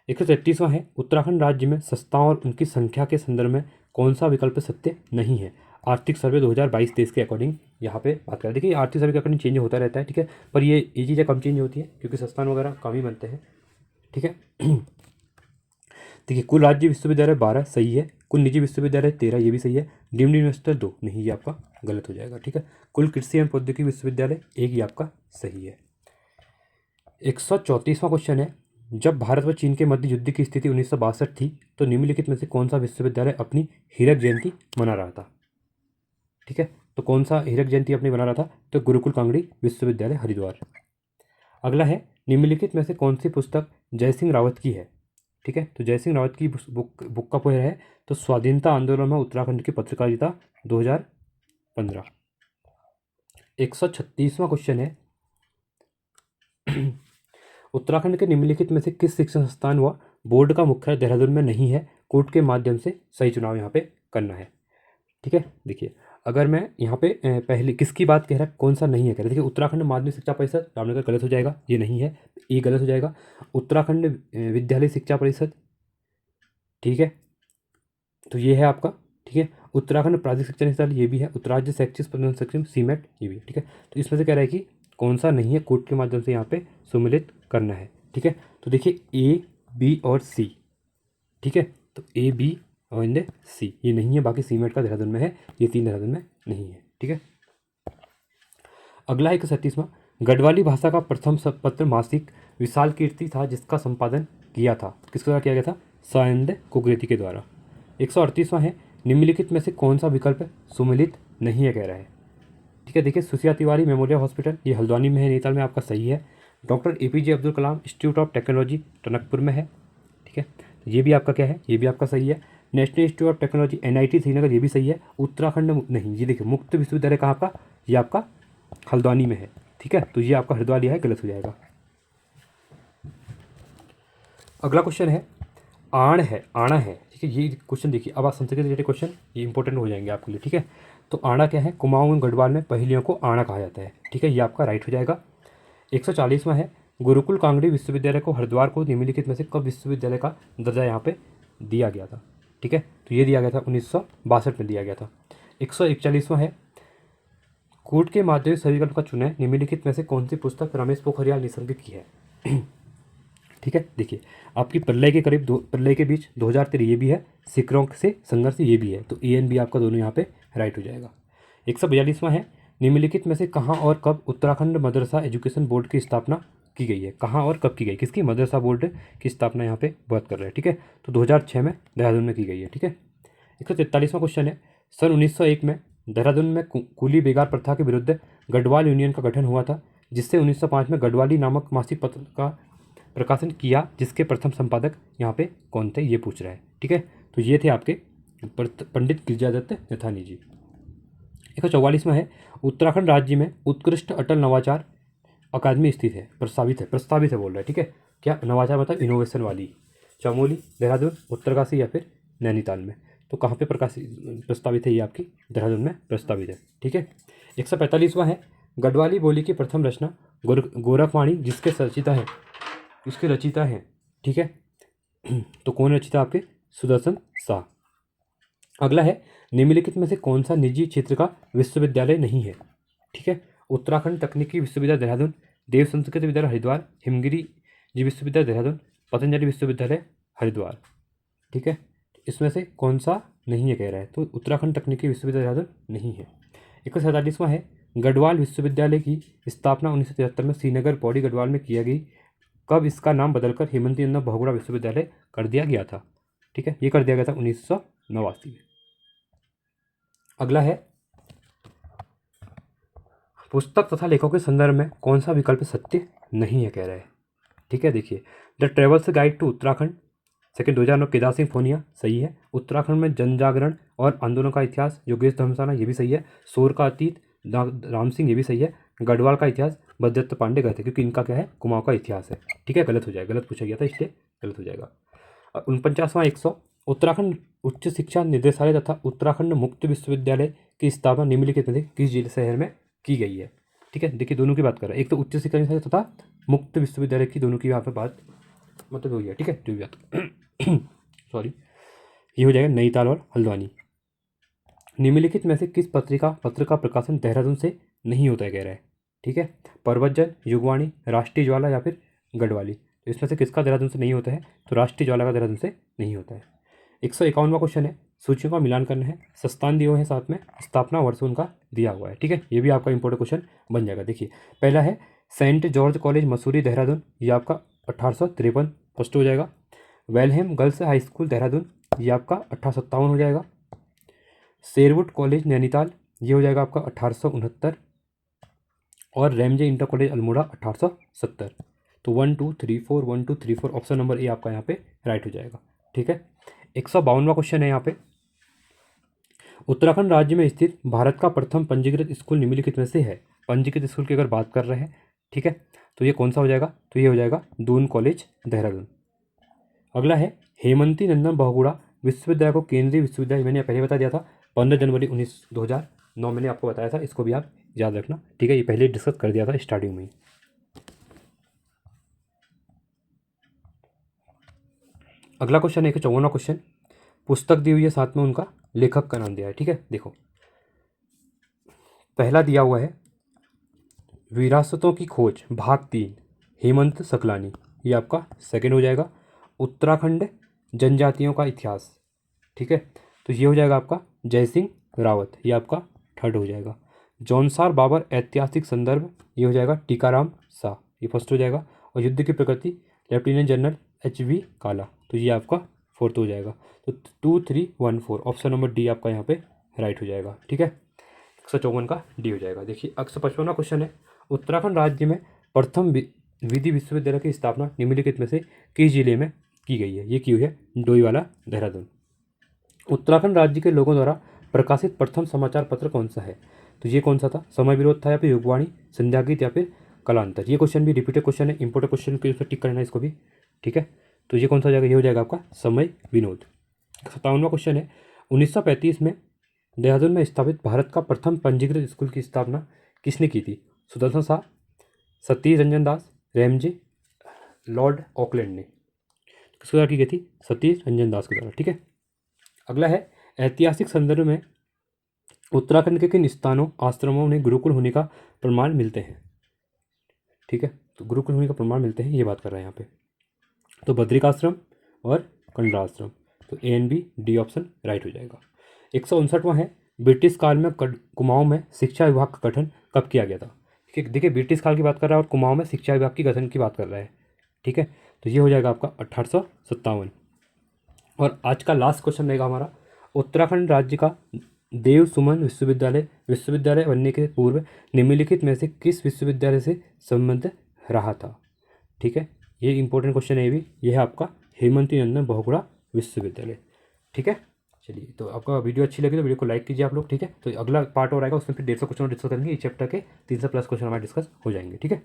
133वां है उत्तराखंड राज्य में संस्थाओं और उनकी संख्या के संदर्भ में कौन सा विकल्प सत्य नहीं है? आर्थिक सर्वे 2022-23 के अकॉर्डिंग यहाँ पे बात करें। देखिए आर्थिक सर्वे के अकॉर्डिंग चेंज होता रहता है, ठीक है, पर ये चीज़ें कम चेंज होती है क्योंकि संस्थान वगैरह कम ही बनते हैं। ठीक है, देखिए कुल राज्य विश्वविद्यालय 12 सही है, कुल निजी विश्वविद्यालय 13 ये भी सही है, डीम्ड यूनिवर्सिटी 2 नहीं, ये आपका गलत हो जाएगा। ठीक है, कुल कृषि एवं प्रौद्योगिकी विश्वविद्यालय 1 ये आपका सही है। 134वां क्वेश्चन है जब भारत व चीन के मध्य युद्ध की स्थिति 1962 थी तो निम्नलिखित में से कौन सा विश्वविद्यालय अपनी हीरक जयंती मना रहा था? ठीक है, तो कौन सा हीरक जयंती अपनी मना रहा था? तो गुरुकुल कांगड़ी विश्वविद्यालय हरिद्वार। अगला है निम्नलिखित में से कौन सी पुस्तक जयसिंह रावत की है? ठीक है, तो जयसिंह रावत की बुक का पेयर है तो स्वाधीनता आंदोलन में उत्तराखंड की पत्रकारिता 2015। 136वां क्वेश्चन है उत्तराखंड के निम्नलिखित में से किस शिक्षण संस्थान व बोर्ड का मुख्यालय देहरादून में नहीं है? कोर्ट के माध्यम से सही चुनाव यहाँ पे करना है। ठीक है, देखिए अगर मैं यहाँ पे पहले किसकी बात कह रहा है, कौन सा नहीं है कह रहा है, देखिए उत्तराखंड माध्यमिक शिक्षा परिषद रामनगर गलत हो जाएगा, ये नहीं है, ये गलत हो जाएगा। उत्तराखंड विद्यालय शिक्षा परिषद, ठीक है, तो ये है आपका। ठीक है, उत्तराखंड प्रादेशिक शिक्षा निदेशालय ये भी है, उत्तराज्य शैक्षिक प्रबंधन सक्षम सीमेट ये भी है। ठीक है, तो इसमें से कह रहा है कि कौन सा नहीं है, कोर्ट के माध्यम से यहाँ पे सम्मिलित करना है। ठीक है, तो देखिए ए बी और सी। ठीक है, तो ए बी और इन सी ये नहीं है, बाकी सीमेट का देहरादून में है, ये 3 देहरादून में नहीं है। ठीक है, अगला है 137वां गढ़वाली भाषा का प्रथम पत्र मासिक विशाल कीर्ति था जिसका संपादन किया था, किसके द्वारा किया गया था? सायंद कुकरेती के द्वारा। 138वां है निम्नलिखित में से कौन सा विकल्प सुमिलित नहीं है कह रहा है? ठीक है, देखिए सुसिया तिवारी मेमोरियल हॉस्पिटल ये हल्द्वानी में है, नैनीताल में, आपका सही है। Doctor APJ Abdul Kalam institute of technology Tanakpur में है। ठीक है, तो ये भी आपका क्या है, ये भी आपका सही है। National institute of technology NIT Srinagar ये भी सही है। उत्तराखंड नहीं, ये देखिए मुक्त विश्वविद्यालय कहाँ का, ये आपका हल्द्वानी में है। ठीक है, तो ये आपका हरिद्वार लिया है, गलत हो जाएगा। अगला क्वेश्चन है आण है, आना है। ठीक है, ये क्वेश्चन देखिए, अब आप संस्कृत रिलेटेड क्वेश्चन ये इंपॉर्टेंट हो जाएंगे आपके लिए। ठीक है, तो आना क्या है? कुमाऊं गढ़वाल में पहेलियों को आना कहा जाता है। ठीक है, ये आपका राइट हो जाएगा। 140वां है गुरुकुल कांगड़ी विश्वविद्यालय को हरिद्वार को निम्नलिखित में से कब विश्वविद्यालय का दर्जा यहाँ पे दिया गया था? ठीक है, तो ये दिया गया था 1962 में दिया गया था। 141वां है कोर्ट के माध्यम से सभी विकल्प का चुनाव निम्नलिखित में से कौन सी पुस्तक रमेश पोखरियाल निशंक की है? ठीक है, देखिए आपकी प्रलय के करीब प्रलय के बीच 2013 ये भी है, सिखरों से संघर्ष ये भी है, तो A and B आपका दोनों यहाँ पे राइट हो जाएगा। 142वां है निम्नलिखित में से कहाँ और कब उत्तराखंड मदरसा एजुकेशन बोर्ड की स्थापना की गई है? कहाँ और कब की गई, किसकी मदरसा बोर्ड की स्थापना यहाँ पे बात कर रहे हैं? ठीक है, तो 2006 में देहरादून में की गई है। ठीक है, 143वां क्वेश्चन है सन 1901 में देहरादून में कुली बेगार प्रथा के विरुद्ध गढ़वाल यूनियन का गठन हुआ था जिससे 1905 में गढ़वाली नामक मासिक पत्र का प्रकाशन किया जिसके प्रथम संपादक यहाँ पे कौन थे, ये पूछ रहा है। ठीक है, तो ये थे आपके पंडित गिरिजादत्त नथानी जी। 144वां है उत्तराखंड राज्य में उत्कृष्ट अटल नवाचार अकादमी स्थित है, प्रस्तावित है बोल रहा है। ठीक है, क्या नवाचार मतलब इनोवेशन वाली? चमोली, देहरादून, उत्तरकाशी या फिर नैनीताल में? तो कहाँ पे प्रस्तावित है? ये आपकी देहरादून में प्रस्तावित है। ठीक है, 145वां है गढ़वाली बोली की प्रथम रचना गोरखवाणी जिसके रचिता है। ठीक है, तो कौन रचिता? आपके सुदर्शन शाह। अगला है निम्नलिखित में से कौन सा निजी क्षेत्र का विश्वविद्यालय नहीं है? ठीक है, उत्तराखंड तकनीकी विश्वविद्यालय देहरादून, देव संस्कृत विद्यालय हरिद्वार, हिमगिरी जी विश्वविद्यालय देहरादून, पतंजलि विश्वविद्यालय हरिद्वार। ठीक है, इसमें से कौन सा नहीं है कह रहा है? तो उत्तराखंड तकनीकी विश्वविद्यालय देहरादून नहीं है। 147वां है गढ़वाल विश्वविद्यालय की स्थापना 1973 में श्रीनगर पौड़ी गढ़वाल में किया गई, कब इसका नाम बदलकर हेमंती नंदा बहुगुणा विश्वविद्यालय कर दिया गया था? ठीक है, ये कर दिया गया था 1989 में। अगला है पुस्तक तथा लेखकों के संदर्भ में कौन सा विकल्प सत्य नहीं है कह रहा है? ठीक है, देखिए the travels guide to Uttarakhand second 2009 Kedar Singh Phonia सही है। उत्तराखंड में जन जागरण और आंदोलन का इतिहास योगेश धर्मशाला ये भी सही है। शोर का अतीत राम सिंह ये भी सही है। गढ़वाल का इतिहास बद्दत्त पांडे गए थे क्योंकि इनका क्या है, कुमाऊं का इतिहास है। ठीक है, गलत हो जाएगा, गलत पूछा गया था इसलिए गलत हो जाएगा। 49वां उत्तराखंड उच्च शिक्षा निदेशालय तथा उत्तराखंड मुक्त विश्वविद्यालय की स्थापना निम्नलिखित में से किस जिले शहर में की गई है। ठीक है, देखिए दोनों की बात कर रहे हैं, एक तो उच्च शिक्षा निदेशालय तथा मुक्त विश्वविद्यालय की, दोनों की यहाँ पे बात मतलब वही है। ठीक है, जो भी बात सॉरी, ये हो जाएगा नैनीताल और हल्द्वानी। निम्नलिखित में से किस पत्र का प्रकाशन देहरादून से नहीं होता है कह रहा है। ठीक है, पर्वतजल, युगवाणी, राष्ट्रीय ज्वाला या फिर गढ़वाली। तो इसमें से किसका देहरादून से नहीं होता है, तो राष्ट्रीय ज्वाला का देहरादून से नहीं होता है। 151वां क्वेश्चन है, सूचियों का मिलान करना है, संस्थान दिए हुए हैं साथ में, स्थापना वर्ष उनका दिया हुआ है। ठीक है, ये भी आपका इंपॉर्टेंट क्वेश्चन बन जाएगा। देखिए पहला है Saint George College Mussoorie Dehradun, ये आपका 1853 फर्स्ट हो जाएगा। Welham girls high school Dehradun, ये आपका 1857 हो जाएगा। शेरवुड कॉलेज नैनीताल, ये हो जाएगा आपका 1869। और रेमजे इंटर कॉलेज अल्मोड़ा 1870। तो 1 2 3 4 1 2 3 4 ऑप्शन नंबर ए आपका यहाँ पे राइट हो जाएगा। ठीक है, 152वां क्वेश्चन है यहाँ पे, उत्तराखंड राज्य में स्थित भारत का प्रथम पंजीकृत स्कूल निम्नलिखित में से है। पंजीकृत स्कूल की अगर बात कर रहे हैं, ठीक है, तो ये कौन सा हो जाएगा, तो ये हो जाएगा दून कॉलेज देहरादून। अगला है हेमंती नंदन बहुगुणा विश्वविद्यालय को केंद्रीय विश्वविद्यालय, मैंने पहले बता दिया था 15 जनवरी 2009 मैंने आपको बताया था, इसको भी आप याद रखना। ठीक है, ये पहले डिस्कस कर दिया था स्टार्टिंग में ही। अगला क्वेश्चन है 54वां क्वेश्चन, पुस्तक दी हुई है साथ में उनका लेखक का नाम दिया है। ठीक है, देखो पहला दिया हुआ है विरासतों की खोज भाग 3 हेमंत सकलानी, ये आपका सेकंड हो जाएगा। उत्तराखंड जनजातियों का इतिहास, ठीक है, तो ये हो जाएगा आपका जय सिंह रावत, ये आपका थर्ड हो जाएगा। जौनसार बाबर ऐतिहासिक संदर्भ, ये हो जाएगा टीकाराम शाह, ये फर्स्ट हो जाएगा। और युद्ध की प्रकृति लेफ्टिनेंट जनरल HV काला, तो ये आपका फोर्थ हो जाएगा। तो 2 3 1 4 ऑप्शन नंबर डी आपका यहाँ पे राइट हो जाएगा। ठीक है, 154 का डी हो जाएगा। देखिए 155वां क्वेश्चन है, उत्तराखंड राज्य में प्रथम विधि विश्वविद्यालय की स्थापना निम्नलिखित में से किस जिले में की गई है। ये की हुई है डोईवाला देहरादून। उत्तराखंड राज्य के लोगों द्वारा प्रकाशित प्रथम समाचार पत्र कौन सा है, तो ये कौन सा था, समय विरोध था या फिर युगवाणी, संध्यागीत या फिर कलांतर। ये क्वेश्चन भी रिपीटेड क्वेश्चन है, इंपोर्टेंट क्वेश्चन के उसमें टिक करना है इसको भी। ठीक है, तो ये कौन सा हो जाएगा, ये हो जाएगा आपका समय विनोद। 57वां क्वेश्चन है, 1935 में देहरादून में स्थापित भारत का प्रथम पंजीकृत स्कूल की स्थापना किसने की थी। सुदर्शन शाह, सतीश रंजन दास, रेमजे, लॉर्ड ऑकलैंड ने। किसके द्वारा की गई थी, सतीश रंजन दास के द्वारा। ठीक है, अगला है ऐतिहासिक संदर्भ में उत्तराखंड के किन स्थानों आश्रमों में गुरुकुल होने का प्रमाण मिलते हैं। ठीक है, तो गुरुकुल होने का प्रमाण मिलते हैं, ये बात कर रहे हैं यहाँ पे। तो बद्रिकाश्रम और कंडराश्रम, तो A and B D option right हो जाएगा। 159वां है, ब्रिटिश काल में कुमाऊं में शिक्षा विभाग का गठन कब किया गया था। ठीक है, देखिए ब्रिटिश काल की बात कर रहा है और कुमाऊं में शिक्षा विभाग की गठन की बात कर रहा है। ठीक है, तो ये हो जाएगा आपका 1857। और आज का लास्ट क्वेश्चन रहेगा हमारा, उत्तराखंड राज्य का देव सुमन विश्वविद्यालय बनने के पूर्व निम्नलिखित में से किस विश्वविद्यालय से संबंध रहा था। ठीक है, ये इंपॉर्टेंट क्वेश्चन है, ये है आपका हेमंती नंदन बहुगुणा विश्वविद्यालय। ठीक है, चलिए, तो आपका वीडियो अच्छी लगी तो वीडियो को लाइक कीजिए आप लोग। ठीक है, तो अगला पार्ट और आएगा, उसमें फिर 150 क्वेश्चन डिस्कस करेंगे, इस चैप्टर के 300+ क्वेश्चन हमारे डिस्कस हो जाएंगे। ठीक है,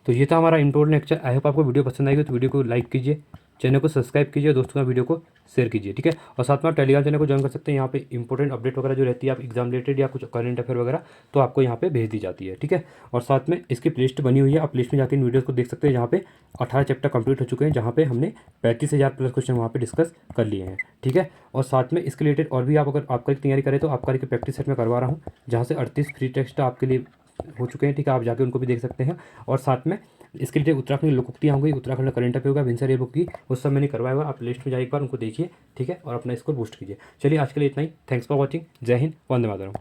तो ये था हमारा इंपॉर्टेंट लेक्चर। आई होप आपको वीडियो पसंद आएगी, तो वीडियो को लाइक कीजिए, चैनल को सब्सक्राइब कीजिए, दोस्तों का वीडियो को शेयर कीजिए। ठीक है, और साथ में आप टेलीग्राम चैनल को ज्वाइन कर सकते हैं, यहाँ पे इंपॉर्टेंट अपडेट वगैरह जो रहती है आप एग्जाम रिलेटेड या कुछ करंट अफेयर वगैरह, तो आपको यहाँ पे भेज दी जाती है। ठीक है, और साथ में इसकी प्लेलिस्ट बनी हुई है, आप प्लेलिस्ट में जाकर इन वीडियोज़ को देख सकते हैं, जहाँ पे 18 चैप्टर कंप्लीट हो चुके हैं, जहाँ पे हमने 35,000+ क्वेश्चन वहाँ पे डिस्कस कर लिए हैं। ठीक है, और साथ में इसके रिलेटेड और भी आप अगर आपका तैयारी करें तो आपका एक प्रैक्टिस सेट में करवा रहा हूँ, जहाँ से 38 फ्री टेस्ट आपके लिए हो चुके हैं। ठीक है, आप जाके उनको भी देख सकते हैं। और साथ में इसके लिए उत्तराखंड की लोकोक्तियाँ होंगी, उत्तराखंड का करंट अफेयर होगा, विंसर ये बुक की, वो सब मैंने करवाया हुआ, आप लिस्ट में जाए एक बार उनको देखिए। ठीक है, और अपना स्कोर बूस्ट कीजिए। चलिए आज के लिए इतना ही, थैंक्स फॉर वॉचिंग, जय हिंद, वंदे मातरम।